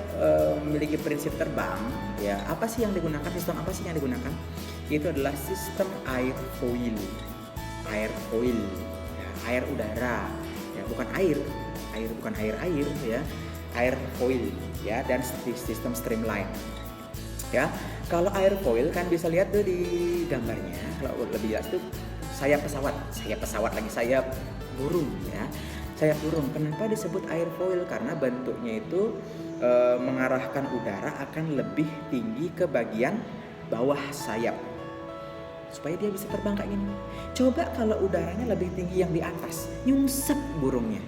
memiliki prinsip terbang, ya apa sih yang digunakan? Sistem apa sih yang digunakan? Itu adalah sistem airfoil, ya, air udara, ya bukan air ya, airfoil ya, dan sistem streamline, ya. Kalau airfoil kan bisa lihat tuh di gambarnya, kalau lebih jelas tuh sayap burung ya. Sayap burung. Kenapa disebut airfoil? Karena bentuknya itu mengarahkan udara akan lebih tinggi ke bagian bawah sayap supaya dia bisa terbang kayak gini. Coba kalau udaranya lebih tinggi yang di atas, nyungsep burungnya.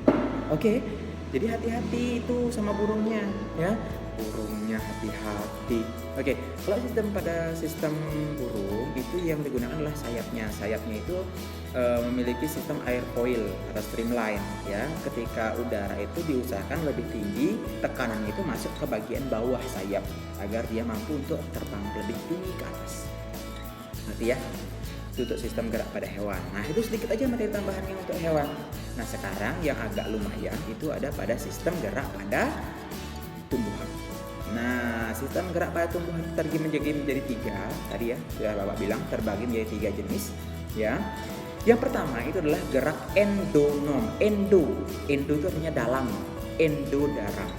Oke? Jadi hati-hati itu sama burungnya ya. Burungnya hati-hati. Oke, kalau pada sistem burung itu yang digunakan adalah sayapnya. Sayapnya itu memiliki sistem airfoil atau streamline ya. Ketika udara itu diusahakan lebih tinggi, tekanannya itu masuk ke bagian bawah sayap agar dia mampu untuk terbang lebih tinggi ke atas. Ngerti ya? Itu untuk sistem gerak pada hewan. Nah, itu sedikit aja materi tambahannya untuk hewan. Nah, sekarang yang agak lumayan itu ada pada sistem gerak pada tumbuhan. Nah, sistem gerak pada tumbuhan terbagi menjadi 3. Tadi ya, sudah Bapak bilang terbagi menjadi 3 jenis ya. Yang pertama itu adalah gerak endonom. Endo itu artinya dalam.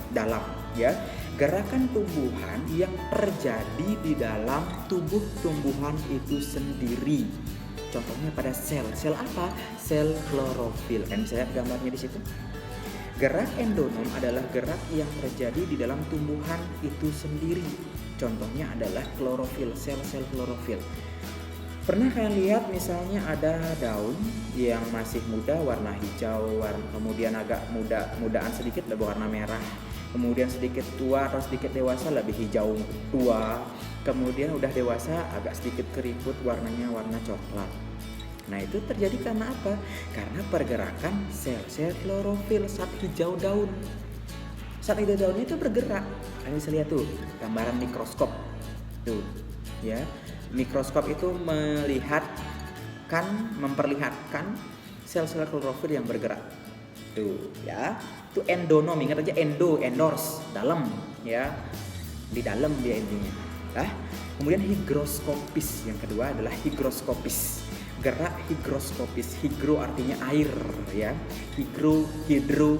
Dalam ya. Gerakan tumbuhan yang terjadi di dalam tubuh tumbuhan itu sendiri. Contohnya pada sel apa? Sel klorofil. Kan bisa lihat gambarnya di situ. Gerak endonom adalah gerak yang terjadi di dalam tumbuhan itu sendiri. Contohnya adalah klorofil, sel-sel klorofil. Pernah kalian lihat misalnya ada daun yang masih muda warna hijau, kemudian agak mudaan sedikit lebih warna merah, kemudian sedikit tua atau sedikit dewasa lebih hijau tua, kemudian udah dewasa agak sedikit keriput warnanya warna coklat. Nah, itu terjadi karena apa? Karena pergerakan sel-sel klorofil saat hijau daun. Saat hijau daunnya itu bergerak. Kalian bisa lihat tuh gambaran mikroskop. Tuh, ya. Mikroskop itu memperlihatkan sel-sel klorofil yang bergerak. Tuh ya. Itu endonom, ingat aja endorse, dalam ya. Di dalam dia intinya. Nah, kemudian higroskopis, yang kedua adalah higroskopis. Gerak higroskopis. Higro artinya air ya. Hidro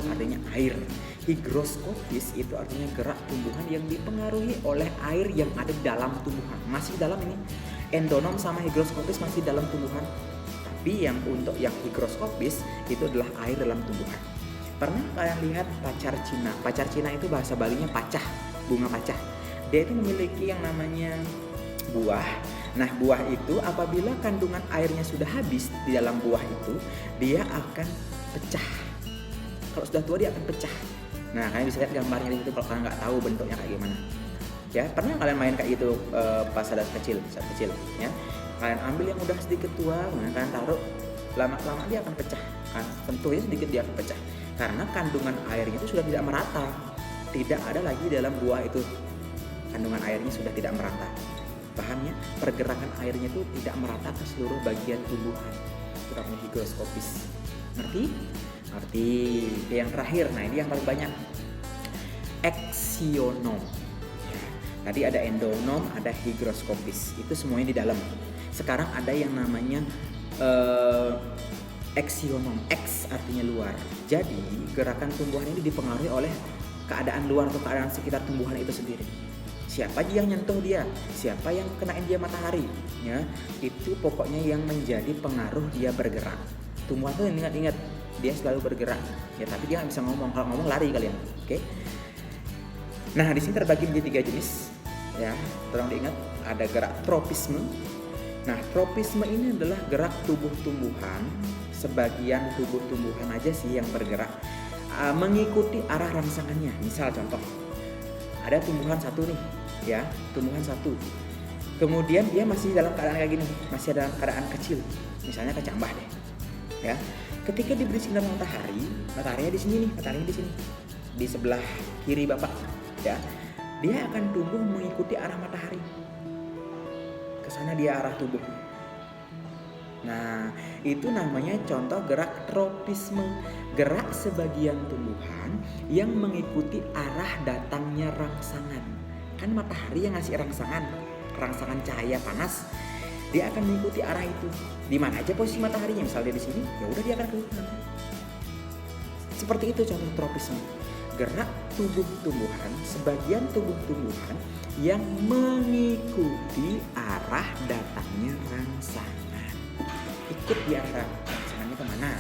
artinya air. Higroskopis itu artinya gerak tumbuhan yang dipengaruhi oleh air yang ada di dalam tumbuhan. Masih dalam ini. Endonom sama higroskopis masih dalam tumbuhan. Tapi yang untuk yang higroskopis itu adalah air dalam tumbuhan. Pernah kalian lihat pacar Cina? Pacar Cina itu bahasa Balinya pacah, bunga pacah. Dia itu memiliki yang namanya buah. Nah, buah itu apabila kandungan airnya sudah habis di dalam buah itu, dia akan pecah. Kalau sudah tua dia akan pecah. Nah, kalian bisa lihat gambarnya di situ kalau kalian nggak tahu bentuknya kayak gimana. Ya, pernah kalian main kayak gitu pas ada saat kecil, ya. Kalian ambil yang udah sedikit tua, kemudian kalian taruh, lama-lama dia akan pecah. Kan tentunya sedikit dia akan pecah. Karena kandungan airnya itu sudah tidak merata. Tidak ada lagi dalam buah itu. Kandungan airnya sudah tidak merata. Paham ya? Pergerakan airnya itu tidak merata ke seluruh bagian tumbuhan. Itu namanya higroskopis. Ngerti? Ngerti. Yang terakhir, nah ini yang paling banyak. Eksionom. Ya. Tadi ada endonom, ada higroskopis. Itu semuanya di dalam. Sekarang ada yang namanya eksionom. X artinya luar. Jadi gerakan tumbuhan ini dipengaruhi oleh keadaan luar atau keadaan sekitar tumbuhan itu sendiri. Siapa aja yang nyentuh dia, siapa yang kenain dia matahari, ya itu pokoknya yang menjadi pengaruh dia bergerak. Tumbuhan tuh ingat-ingat dia selalu bergerak, ya tapi dia nggak bisa ngomong. Kalau ngomong lari kalian, oke? Nah di sini terbagi menjadi 3 jenis, ya. Tolong diingat ada gerak tropisme. Nah tropisme ini adalah gerak tubuh tumbuhan, sebagian tubuh tumbuhan aja sih yang bergerak mengikuti arah rangsangannya. Misal contoh, ada tumbuhan satu nih, ya, tumbuhan satu. Kemudian dia masih dalam keadaan kayak gini, masih dalam keadaan kecil. Misalnya kecambah deh, ya. Ketika diberi sinar mataharinya di sini nih, mataharinya di sini, di sebelah kiri bapak, ya. Dia akan tumbuh mengikuti arah matahari. Kesana dia arah tubuhnya. Nah, itu namanya contoh gerak tropisme. Gerak sebagian tumbuhan yang mengikuti arah datangnya rangsangan. Kan matahari yang ngasih rangsangan cahaya panas, dia akan mengikuti arah itu. Di mana aja posisi mataharinya, misalnya di sini, ya udah dia akan ke sana. Seperti itu contoh tropisme. Gerak tubuh tumbuhan, sebagian tubuh tumbuhan yang mengikuti arah datangnya rangsangan. Ikut di arah rangsangannya kemana?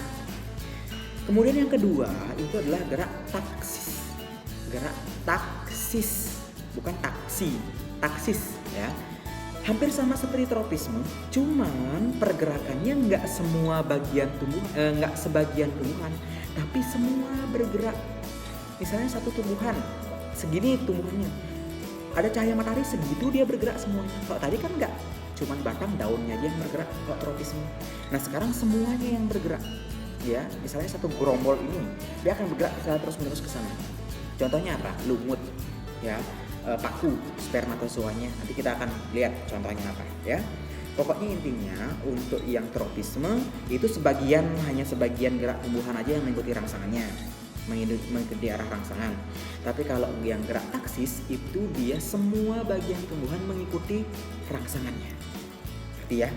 Kemudian yang kedua itu adalah gerak taksis. Gerak taksis, bukan taksi, taksis ya. Hampir sama seperti tropisme, cuman pergerakannya nggak semua bagian nggak sebagian tumbuhan, tapi semua bergerak. Misalnya satu tumbuhan, segini tumbuhannya, ada cahaya matahari segitu dia bergerak semuanya. Kalau tadi kan nggak, cuman batang daunnya aja yang bergerak kalau tropisme. Nah sekarang semuanya yang bergerak. Ya, misalnya satu gerombol ini dia akan bergerak terus-menerus ke sana. Contohnya apa? Lumut, ya, paku, spermatozoanya. Nanti kita akan lihat contohnya apa, ya. Pokoknya intinya untuk yang tropisme itu hanya sebagian gerak tumbuhan aja yang mengikuti rangsangannya, mengikuti arah rangsangan. Tapi kalau yang gerak taksis itu dia semua bagian tumbuhan mengikuti rangsangannya. Berarti ya.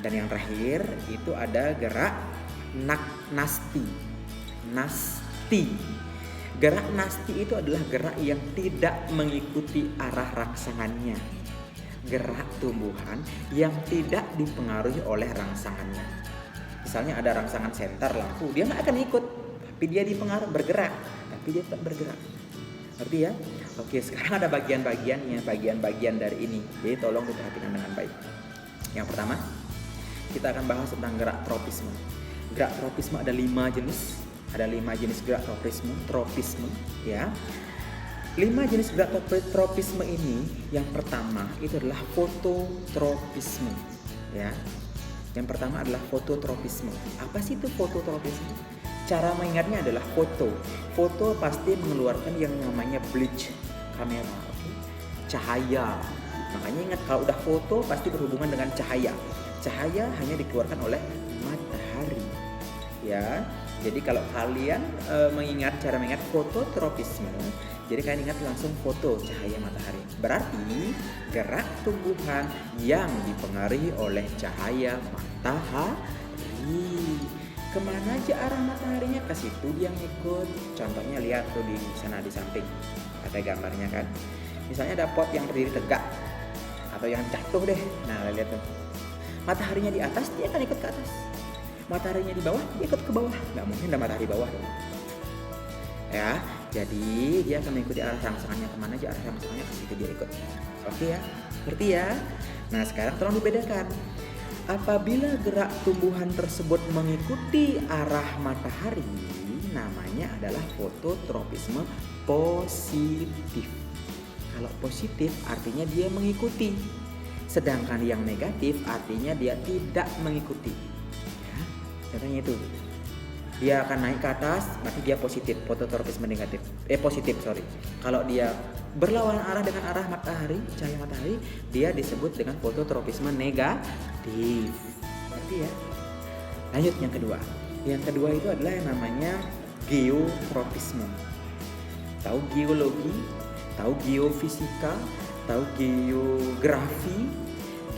Dan yang terakhir itu ada gerak nasti. Gerak nasti itu adalah gerak yang tidak mengikuti arah rangsangannya. Gerak tumbuhan yang tidak dipengaruhi oleh rangsangannya. Misalnya ada rangsangan senter lampu, dia nggak akan ikut, tapi dia dipengaruhi bergerak, tapi dia tetap bergerak. Ngerti ya? Oke, sekarang ada bagian-bagian dari ini. Jadi tolong diperhatikan dengan baik. Yang pertama, kita akan bahas tentang gerak tropisme. Gerak tropisme ada 5 jenis. Ada 5 jenis gerak tropisme, ya. 5 jenis gerak tropisme ini, yang pertama itu adalah fototropisme, ya. Yang pertama adalah fototropisme. Apa sih itu fototropisme? Cara mengingatnya adalah foto. Foto pasti mengeluarkan yang namanya bleach kamera, cahaya Makanya ingat, kalau udah foto pasti berhubungan dengan cahaya. Cahaya hanya dikeluarkan oleh matahari. Ya. Jadi kalau kalian cara mengingat fototropisme, jadi kalian ingat langsung foto cahaya matahari. Berarti gerak tumbuhan yang dipengaruhi oleh cahaya matahari. Kemana aja arah mataharinya, ke situ dia ngikut. Contohnya lihat tuh di sana di samping, ada gambarnya kan. Misalnya ada pot yang berdiri tegak atau yang jatuh deh. Nah lihat tuh, mataharinya di atas, dia akan ikut ke atas. Mataharinya di bawah, dia ikut ke bawah. Nggak mungkin ada matahari bawah dong. Ya, jadi dia akan mengikuti arah rangsangannya, kemana aja arah rangsangannya, ke situ dia ikut. Oke ya, ngerti ya? Nah sekarang tolong dibedakan. Apabila gerak tumbuhan tersebut mengikuti arah matahari, namanya adalah fototropisme positif. Kalau positif artinya dia mengikuti, sedangkan yang negatif artinya dia tidak mengikuti. Ya, contohnya itu, dia akan naik ke atas, berarti dia positif, fototropisme negatif. Positif, sorry. Kalau dia berlawanan arah dengan arah matahari, cahaya matahari, dia disebut dengan fototropisme negatif. Berarti ya. Lanjut yang kedua. Yang kedua itu adalah yang namanya geotropisme. Tahu geologi, tahu geofisika, tahu geografi.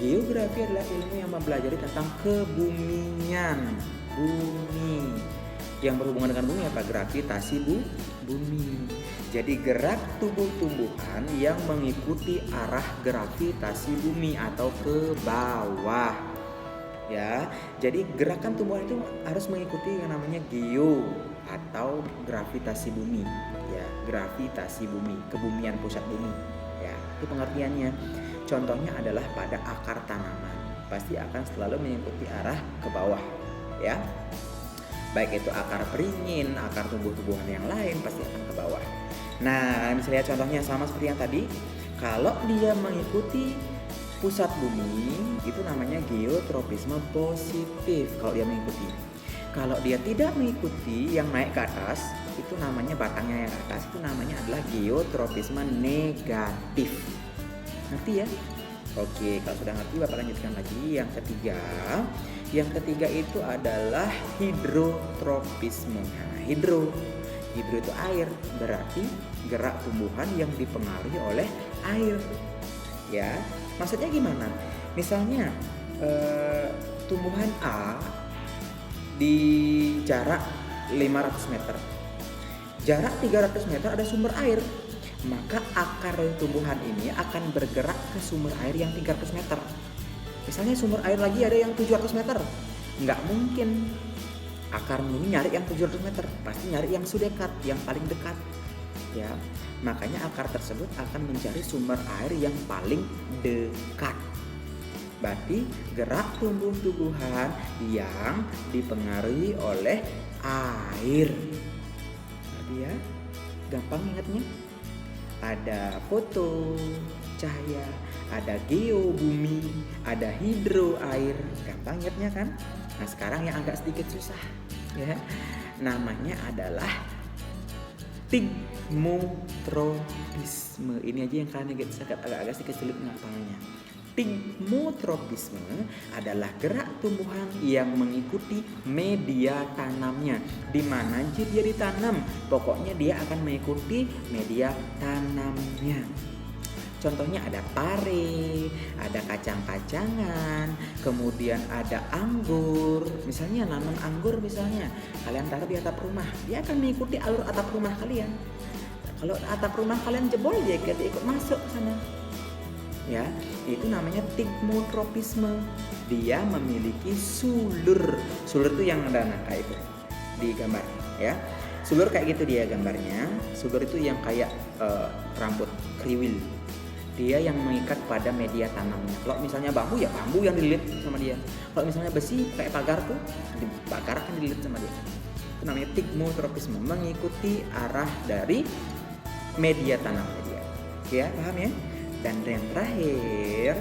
Geografi adalah ilmu yang mempelajari tentang kebumian bumi. Yang berhubungan dengan bumi apa? Gravitasi bumi. Jadi gerak tumbuh-tumbuhan yang mengikuti arah gravitasi bumi atau ke bawah. Ya, jadi gerakan tumbuhan itu harus mengikuti yang namanya geo atau gravitasi bumi. Ya, gravitasi bumi, kebumian pusat bumi. Ya, itu pengertiannya. Contohnya adalah pada akar tanaman, pasti akan selalu mengikuti arah ke bawah. Ya, baik itu akar beringin, akar tumbuh-tumbuhan yang lain pasti akan ke bawah. Nah, misalnya contohnya sama seperti yang tadi, kalau dia mengikuti pusat bumi itu namanya geotropisme positif. Kalau dia mengikuti, kalau dia tidak mengikuti yang naik ke atas, itu namanya batangnya yang ke atas, itu namanya adalah geotropisme negatif. Ngerti ya? Oke, kalau sudah ngerti Bapak lanjutkan lagi yang ketiga. Yang ketiga itu adalah hidrotropisme. Nah, hidro itu air, berarti gerak tumbuhan yang dipengaruhi oleh air. Ya, maksudnya gimana? Misalnya tumbuhan A di jarak 500 meter. Jarak 300 meter ada sumber air. Maka akar tumbuhan ini akan bergerak ke sumber air yang 300 meter. Misalnya sumber air lagi ada yang 700 meter. Nggak mungkin akarnya ini nyari yang 700 meter, pasti nyari yang sudekat, yang paling dekat. Ya, makanya akar tersebut akan mencari sumber air yang paling dekat. Berarti gerak tumbuh-tumbuhan yang dipengaruhi oleh air. Berarti ya, gampang ingatnya. Ada foto cahaya, ada geo bumi, ada hidro air. Gampang ingatnya kan? Nah sekarang yang agak sedikit susah ya, namanya adalah tigmotropisme. Ini aja yang kalian agak sedikit sulit ngapalnya. Tigmotropisme adalah gerak tumbuhan yang mengikuti media tanamnya. Di mana aja dia ditanam, pokoknya dia akan mengikuti media tanamnya. Contohnya ada pare, ada kacang-kacangan, kemudian ada anggur. Misalnya nanam anggur, misalnya kalian taruh di atap rumah, dia akan mengikuti alur atap rumah kalian. Kalau atap rumah kalian jebol, dia ikut masuk ke sana. Ya, itu namanya tigmotropisme. Dia memiliki sulur. Sulur itu yang ada kayak itu di gambar, ya. Sulur kayak gitu dia gambarnya. Sulur itu yang kayak rambut kriwil. Dia yang mengikat pada media tanamnya. Kalau misalnya bambu, ya bambu yang dililit sama dia. Kalau misalnya besi kayak pagar tuh, pagar akan dililit sama dia. Itu namanya tigmotropisme, mengikuti arah dari media tanamnya dia. Ya, paham ya? Dan yang terakhir,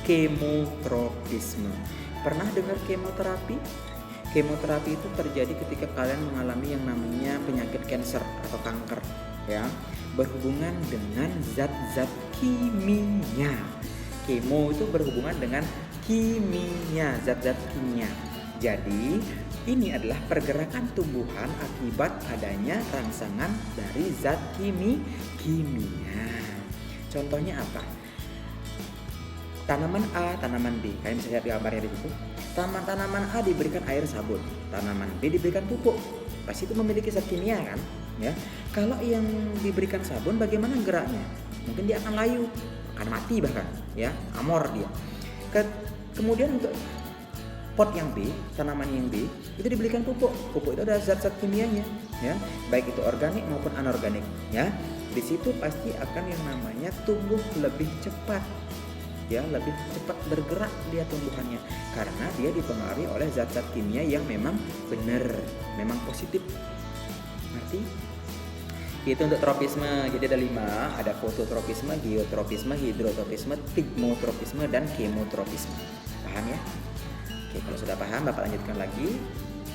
kemotropisme. Pernah dengar kemoterapi? Kemoterapi itu terjadi ketika kalian mengalami yang namanya penyakit kanker atau kanker, ya, berhubungan dengan zat-zat kimia. Kemo itu berhubungan dengan kimia, zat-zat kimia. Jadi ini adalah pergerakan tumbuhan akibat adanya rangsangan dari zat kimia. Contohnya apa? Tanaman A, tanaman B. Kalian bisa lihat gambarnya di situ. Tanaman A diberikan air sabun, tanaman B diberikan pupuk. Pasti itu memiliki zat kimia kan? Ya. Kalau yang diberikan sabun, bagaimana geraknya? Mungkin dia akan layu, akan mati bahkan, ya, amor dia. Kemudian untuk pot yang B, tanaman yang B itu diberikan pupuk. Pupuk itu ada zat-zat kimianya, ya, baik itu organik maupun anorganik, ya. Di situ pasti akan yang namanya tumbuh lebih cepat. Ya, lebih cepat bergerak dia tumbuhannya karena dia dipengaruhi oleh zat-zat kimia yang memang benar, memang positif. Ngerti? Itu untuk tropisme. Jadi ada 5, ada fototropisme, geotropisme, hidrotropisme, tigmotropisme, dan kemotropisme. Paham ya? Oke, kalau sudah paham Bapak lanjutkan lagi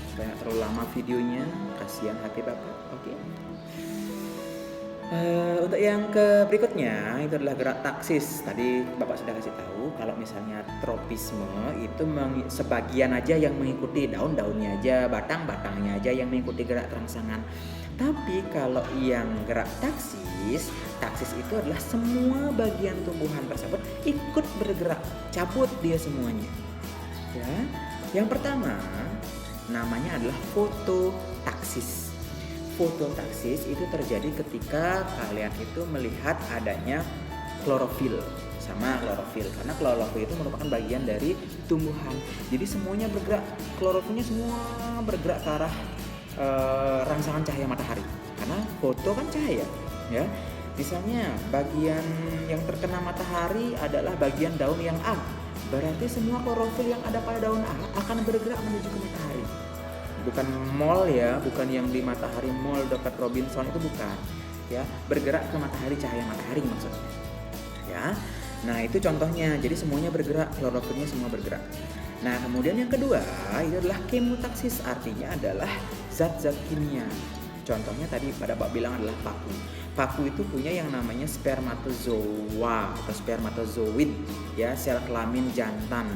supaya nggak terlalu lama videonya, kasihan hati Bapak. Oke. Untuk yang berikutnya itu adalah gerak taksis. Tadi Bapak sudah kasih tahu kalau misalnya tropisme itu sebagian aja yang mengikuti, daun-daunnya aja, batang-batangnya aja yang mengikuti gerak rangsangan. Tapi kalau yang gerak taksis itu adalah semua bagian tumbuhan tersebut ikut bergerak, cabut dia semuanya. Ya. Yang pertama namanya adalah fototaksis. Fototaksis itu terjadi ketika kalian itu melihat adanya klorofil sama klorofil, karena klorofil itu merupakan bagian dari tumbuhan. Jadi semuanya bergerak, klorofilnya semua bergerak ke arah rangsangan cahaya matahari. Karena foto kan cahaya, ya. Misalnya bagian yang terkena matahari adalah bagian daun yang A. Berarti semua klorofil yang ada pada daun A akan bergerak menuju ke matahari. Bukan mall ya, bukan yang di matahari mall dekat Robinson, itu bukan, ya, bergerak ke matahari, cahaya matahari maksudnya, ya. Nah itu contohnya, jadi semuanya bergerak, klorofilnya semua bergerak. Nah kemudian yang kedua itu adalah kemotaksis, artinya adalah zat-zat kimia. Contohnya tadi pada Bapak bilang adalah paku. Paku itu punya yang namanya spermatozoa atau spermatozoid, ya, sel kelamin jantan.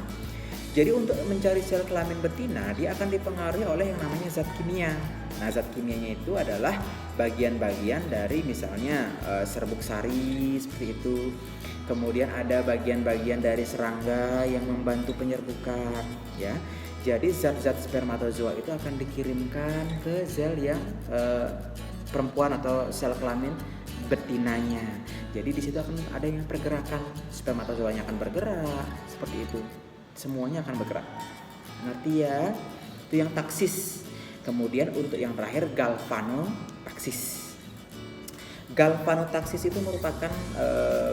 Jadi untuk mencari sel kelamin betina, dia akan dipengaruhi oleh yang namanya zat kimia. Nah, zat kimianya itu adalah bagian-bagian dari misalnya serbuk sari seperti itu. Kemudian ada bagian-bagian dari serangga yang membantu penyerbukan, ya. Jadi zat-zat spermatozoa itu akan dikirimkan ke sel yang perempuan atau sel kelamin betinanya. Jadi di situ akan ada yang pergerakan, spermatozoanya akan bergerak seperti itu. Semuanya akan bergerak. Ngerti ya? Itu yang taksis. Kemudian untuk yang terakhir galvanotaksis. Galvanotaksis itu merupakan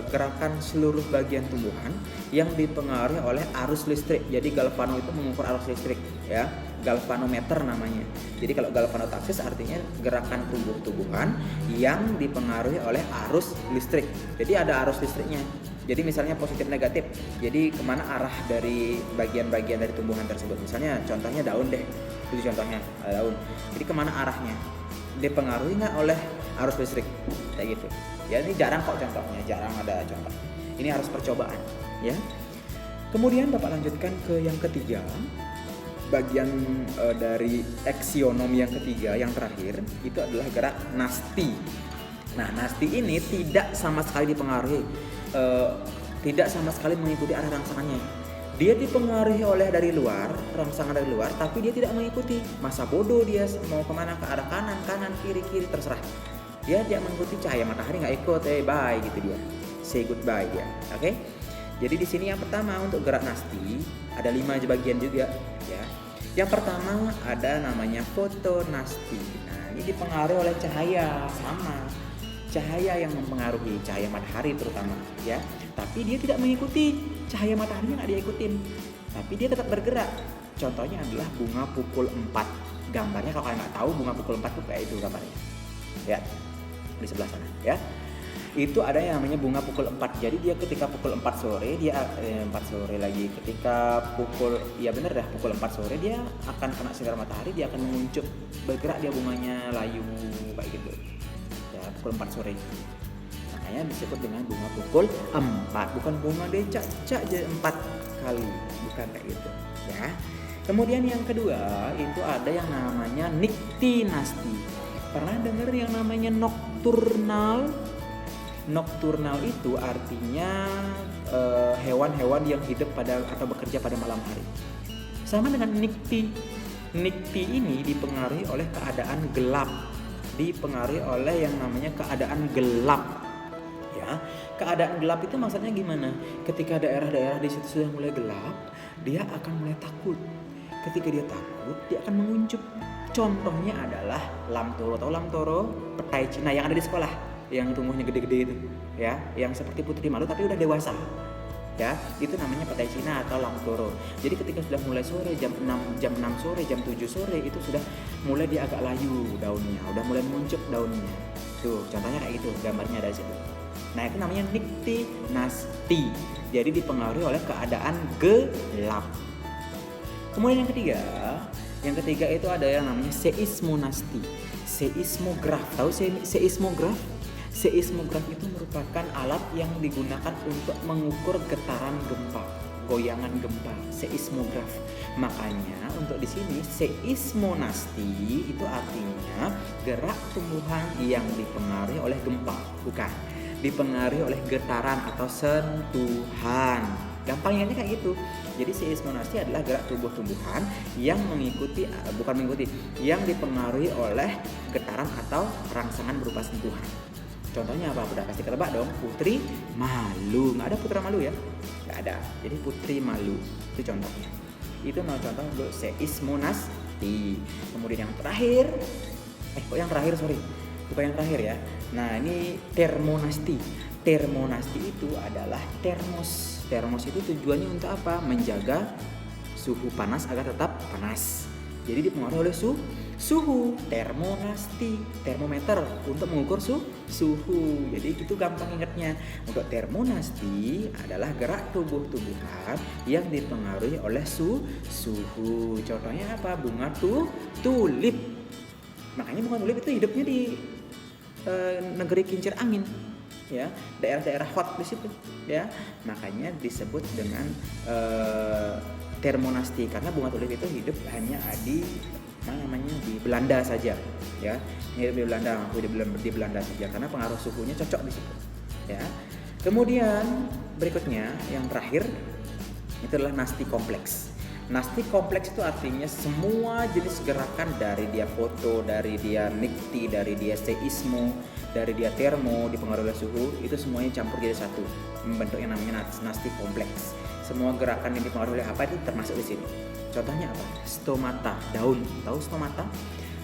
gerakan seluruh bagian tumbuhan yang dipengaruhi oleh arus listrik. Jadi galvano itu mengukur arus listrik, ya. Galvanometer namanya. Jadi kalau galvanotaksis artinya gerakan tumbuh-tumbuhan yang dipengaruhi oleh arus listrik. Jadi ada arus listriknya. Jadi misalnya positif negatif, jadi kemana arah dari bagian-bagian dari tumbuhan tersebut. Misalnya contohnya daun deh, itu contohnya daun. Jadi kemana arahnya, dipengaruhi nggak oleh arus listrik, kayak gitu. Ya ini jarang kok contohnya, jarang ada contoh. Ini harus percobaan, ya. Kemudian Bapak lanjutkan ke yang ketiga, bagian dari eksionom yang ketiga, yang terakhir itu adalah gerak nasti. Nah nasti ini tidak sama sekali dipengaruhi. Tidak sama sekali mengikuti arah rangsangannya. Dia dipengaruhi oleh dari luar, rangsangan dari luar, tapi dia tidak mengikuti. Masa bodoh dia mau kemana, ke arah kanan, kiri, terserah. Dia tidak mengikuti cahaya matahari, nggak ikut, bye gitu dia, say goodbye dia. Oke? Jadi di sini yang pertama untuk gerak nasti ada 5 bagian juga, ya. Yang pertama ada namanya fotonasti. Nah ini dipengaruhi oleh cahaya, sama. Cahaya yang mempengaruhi, cahaya matahari terutama, ya. Tapi dia tidak mengikuti, cahaya matahari nggak dia ikutin, tapi dia tetap bergerak. Contohnya adalah bunga pukul 4. Gambarnya kalau kalian nggak tahu bunga pukul 4 itu kayak itu gambarnya, ya, di sebelah sana, ya. itu ada yang namanya bunga pukul 4. Jadi dia ketika pukul 4 sore dia 4 sore lagi. Ketika pukul pukul 4 sore dia akan kena sinar matahari, dia akan menguncup, bergerak dia bunganya layu kayak gitu. Ya, pukul 4 sore. Makanya disebut dengan bunga pukul 4. Bukan bunga decak jadi 4 kali, bukan kayak gitu, ya. Kemudian yang kedua itu ada yang namanya Nyctinasty. Pernah dengar yang namanya nocturnal? Nocturnal itu artinya hewan-hewan yang hidup atau bekerja pada malam hari. Sama dengan Nycti. Nycti ini dipengaruhi oleh keadaan gelap. Dipengaruhi oleh yang namanya keadaan gelap. Ya, keadaan gelap itu maksudnya gimana? Ketika daerah-daerah di situ sudah mulai gelap, dia akan mulai takut. Ketika dia takut, dia akan menguncup. Contohnya adalah lamtoro. Tahu lamtoro? Petai Cina yang ada di sekolah, yang tumbuhnya gede-gede itu, ya, yang seperti putri malu tapi udah dewasa, ya, itu namanya petai Cina atau lamtoro. Jadi ketika sudah mulai sore jam 6 sore, jam 7 sore itu sudah mulai dia agak layu daunnya, udah mulai menguncup daunnya. Tuh, contohnya kayak gitu, gambarnya ada di situ. Nah, itu namanya Nyctinasty. Jadi dipengaruhi oleh keadaan gelap. Kemudian yang ketiga itu ada yang namanya Seismonasty. Seismograf. Tahu seismograf? Seismograf itu merupakan alat yang digunakan untuk mengukur getaran gempa, goyangan gempa, seismograf. Makanya untuk di sini seismonasty itu artinya gerak tumbuhan yang dipengaruhi oleh gempa, bukan dipengaruhi oleh getaran atau sentuhan. Gampangnya kayak gitu. Jadi seismonasty adalah gerak tumbuh-tumbuhan yang yang dipengaruhi oleh getaran atau rangsangan berupa sentuhan. Contohnya apa? Udah kasih ketebak dong. Putri malu. Nggak ada putra malu ya? Nggak ada. Jadi putri malu. Itu contohnya. Itu contoh untuk seismonasty. Kemudian yang terakhir. Bukan yang terakhir ya. Nah, ini termonasty. Termonasty itu adalah termos. Termos itu tujuannya untuk apa? Menjaga suhu panas agar tetap panas. Jadi dipengaruhi oleh suhu. Termonasty, termometer untuk mengukur suhu. Jadi itu gampang ingatnya. Untuk termonasty adalah gerak tumbuh-tumbuhan yang dipengaruhi oleh suhu. Contohnya apa? Bunga tulip. Makanya bunga tulip itu hidupnya di negeri kincir angin, ya, daerah-daerah hot di situ, ya. Makanya disebut dengan termonasty karena bunga tulip itu hidup hanya di Belanda saja, ya. Hidup di Belanda saja karena pengaruh suhunya cocok di situ, ya. Kemudian berikutnya yang terakhir itu adalah nasty kompleks. Nasty kompleks itu artinya semua jenis gerakan dari dia foto, dari dia Nycti, dari dia seismo, dari dia termo dipengaruhi oleh suhu, itu semuanya campur jadi satu, membentuk yang namanya nasty kompleks. Semua gerakan yang dipengaruhi oleh apa itu termasuk di sini. Contohnya apa? Stomata, daun. Tahu stomata?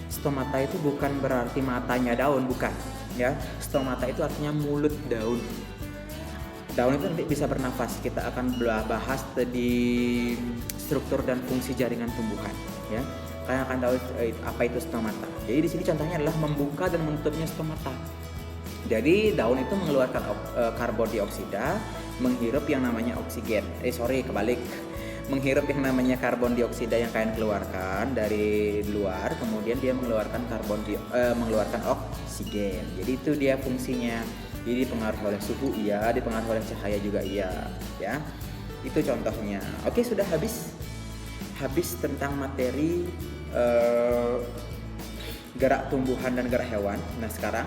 Stomata itu bukan berarti matanya daun, bukan, ya. Stomata itu artinya mulut daun. Daun itu nanti bisa bernafas. Kita akan bahas di struktur dan fungsi jaringan tumbuhan, ya. Kalian akan tahu apa itu stomata. Jadi di sini contohnya adalah membuka dan menutupnya stomata. Jadi daun itu mengeluarkan karbon dioksida, menghirup yang namanya oksigen. Kebalik. Menghirup yang namanya karbon dioksida yang kalian keluarkan dari luar, kemudian dia mengeluarkan mengeluarkan oksigen. Jadi itu dia fungsinya. Jadi dipengaruhi oleh suhu iya, dipengaruhi oleh cahaya juga iya, ya. Itu contohnya. Oke, sudah habis tentang materi gerak tumbuhan dan gerak hewan. Nah, sekarang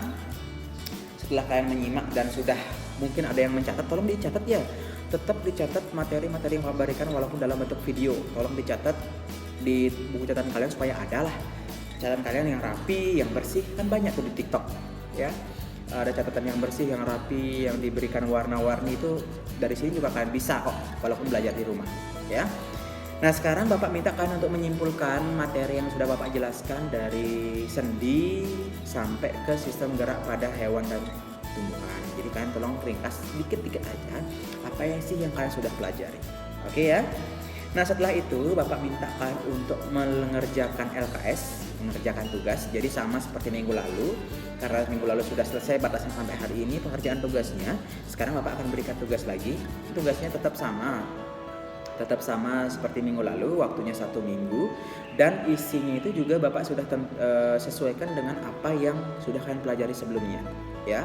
setelah kalian menyimak dan sudah mungkin ada yang mencatat, tolong dicatat ya. Tetap dicatat materi-materi yang kalian berikan walaupun dalam bentuk video. Tolong dicatat di buku catatan kalian supaya ada lah catatan kalian yang rapi, yang bersih. Kan banyak tuh di TikTok, ya. Ada catatan yang bersih, yang rapi, yang diberikan warna-warni, itu dari sini juga kalian bisa kok walaupun belajar di rumah, ya. Nah, sekarang Bapak minta kalian untuk menyimpulkan materi yang sudah Bapak jelaskan dari sendi sampai ke sistem gerak pada hewan dan tumbuhan. Jadi kalian tolong ringkas sedikit-sedikit aja apa yang kalian sudah pelajari. Oke ya. Nah setelah itu Bapak minta kalian untuk mengerjakan LKS, mengerjakan tugas. Jadi sama seperti minggu lalu, karena minggu lalu sudah selesai batasan sampai hari ini pengerjaan tugasnya. Sekarang Bapak akan berikan tugas lagi. Tugasnya tetap sama seperti minggu lalu, waktunya 1 minggu, dan isinya itu juga Bapak sudah sesuaikan dengan apa yang sudah kalian pelajari sebelumnya, ya.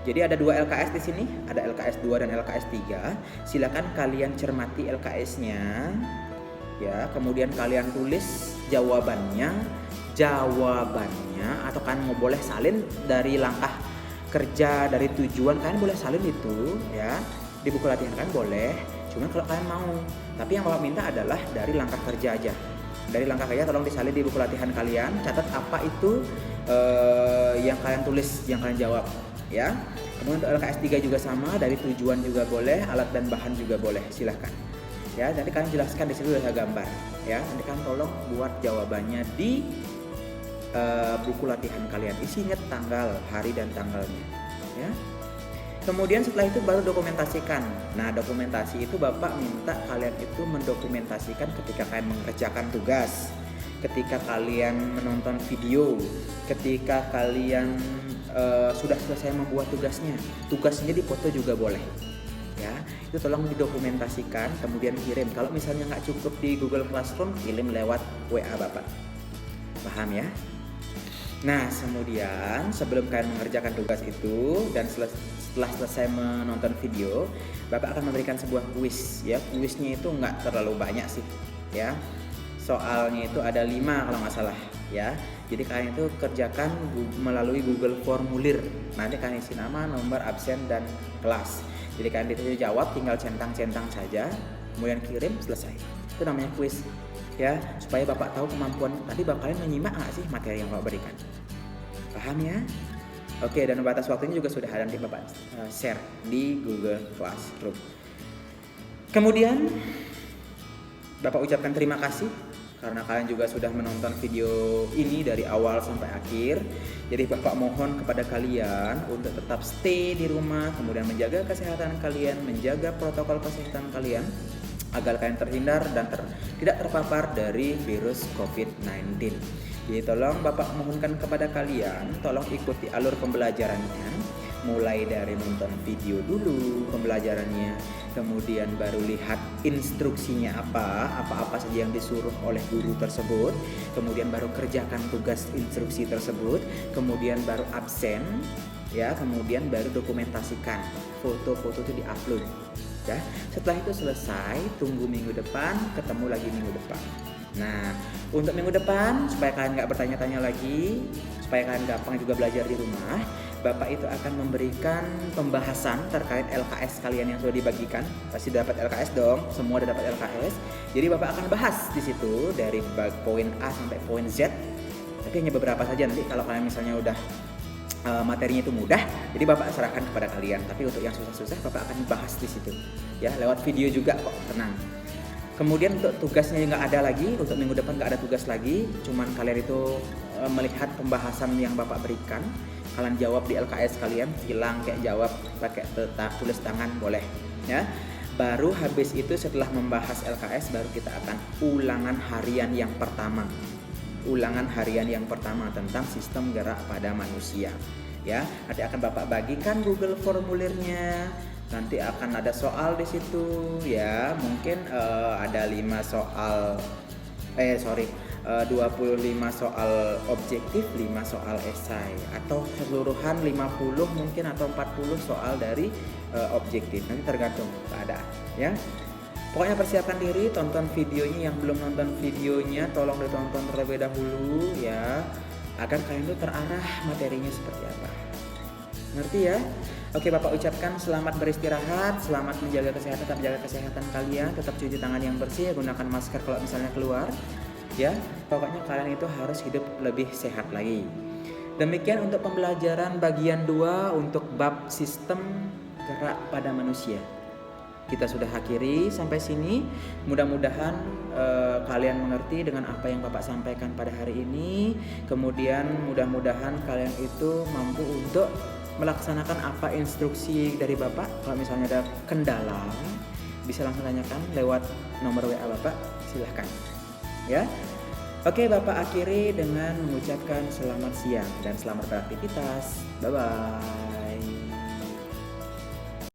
Jadi ada 2 LKS di sini, ada LKS 2 dan LKS 3. Silakan kalian cermati LKS-nya, ya. Kemudian kalian tulis jawabannya, atau kalian mau boleh salin dari langkah kerja, dari tujuan kalian boleh salin itu, ya. Di buku latihan kalian boleh, cuman kalau kalian mau. Tapi yang Bapak minta adalah dari langkah kerja aja. Dari langkah kerja tolong disalin di buku latihan kalian, catat apa itu yang kalian tulis, yang kalian jawab, ya. Kemudian untuk LKS 3 juga sama, dari tujuan juga boleh, alat dan bahan juga boleh, silahkan. Ya, nanti kalian jelaskan di situ ada gambar, ya. Nanti kalian tolong buat jawabannya di buku latihan kalian. Isinya tanggal, hari dan tanggalnya, ya. Kemudian setelah itu baru dokumentasikan. Nah, dokumentasi itu Bapak minta kalian itu mendokumentasikan ketika kalian mengerjakan tugas, ketika kalian menonton video, ketika kalian sudah selesai membuat tugasnya. Tugasnya dipoto juga boleh, ya. Itu tolong didokumentasikan, kemudian kirim. Kalau misalnya nggak cukup di Google Classroom, kirim lewat WA Bapak. Paham ya? Nah, kemudian sebelum kalian mengerjakan tugas itu dan setelah selesai menonton video, Bapak akan memberikan sebuah kuis, ya. Kuisnya itu nggak terlalu banyak sih, ya. Soalnya itu ada 5 kalau nggak salah, ya. Jadi kalian itu kerjakan melalui Google Formulir. Nanti kalian isi nama, nomor, absen, dan kelas. Jadi kalian dituju jawab, tinggal centang-centang saja, kemudian kirim, selesai. Itu namanya kuis, ya. Supaya Bapak tahu kemampuan tadi kalian menyimak nggak sih materi yang Bapak berikan. Paham ya? Oke, dan batas waktunya juga sudah ada, nanti Bapak share di Google Classroom. Kemudian Bapak ucapkan terima kasih karena kalian juga sudah menonton video ini dari awal sampai akhir. Jadi Bapak mohon kepada kalian untuk tetap stay di rumah, kemudian menjaga kesehatan kalian, menjaga protokol kesehatan kalian agar kalian terhindar dan tidak terpapar dari virus COVID-19. Jadi tolong Bapak mohonkan kepada kalian, tolong ikuti alur pembelajarannya, mulai dari nonton video dulu pembelajarannya, kemudian baru lihat instruksinya apa saja yang disuruh oleh guru tersebut, kemudian baru kerjakan tugas instruksi tersebut, kemudian baru absen, ya, kemudian baru dokumentasikan, foto-foto itu diupload, ya. Setelah itu selesai, tunggu minggu depan, ketemu lagi minggu depan. Nah, untuk minggu depan supaya kalian nggak bertanya-tanya lagi, supaya kalian gampang juga belajar di rumah, Bapak itu akan memberikan pembahasan terkait LKS kalian yang sudah dibagikan. Pasti dapat LKS dong, semua udah dapat LKS. Jadi Bapak akan bahas di situ dari poin A sampai poin Z. Tapi hanya beberapa saja, nanti kalau kalian misalnya udah materinya itu mudah, jadi Bapak serahkan kepada kalian. Tapi untuk yang susah-susah Bapak akan bahas di situ, ya, lewat video juga kok, tenang. Kemudian untuk tugasnya nggak ada lagi, untuk minggu depan nggak ada tugas lagi, cuman kalian itu melihat pembahasan yang Bapak berikan, kalian jawab di LKS kalian, hilang kayak jawab pakai tulis tangan boleh, ya. Baru habis itu setelah membahas LKS baru kita akan ulangan harian yang pertama. Ulangan harian yang pertama tentang sistem gerak pada manusia, ya. Nanti akan Bapak bagikan Google formulirnya. Nanti akan ada soal di situ, ya. Mungkin ada 25 soal objektif, 5 soal esai, atau keseluruhan 50 mungkin atau 40 soal dari objektif. Nanti tergantung keadaan, ya. Pokoknya persiapkan diri, tonton videonya. Yang belum nonton videonya tolong ditonton terlebih dahulu, ya, agar kalian tuh terarah materinya seperti apa. Ngerti ya? Oke, Bapak ucapkan selamat beristirahat, selamat menjaga kesehatan, tetap jaga kesehatan kalian, tetap cuci tangan yang bersih, gunakan masker kalau misalnya keluar, ya. Pokoknya kalian itu harus hidup lebih sehat lagi. Demikian untuk pembelajaran bagian 2 untuk bab sistem gerak pada manusia. Kita sudah akhiri sampai sini. Mudah-mudahan kalian mengerti dengan apa yang Bapak sampaikan pada hari ini. Kemudian mudah-mudahan kalian itu mampu untuk melaksanakan apa instruksi dari Bapak. Kalau misalnya ada kendala, bisa langsung tanyakan lewat nomor WA Bapak, silahkan ya. Oke, Bapak akhiri dengan mengucapkan selamat siang dan selamat beraktivitas. Bye bye.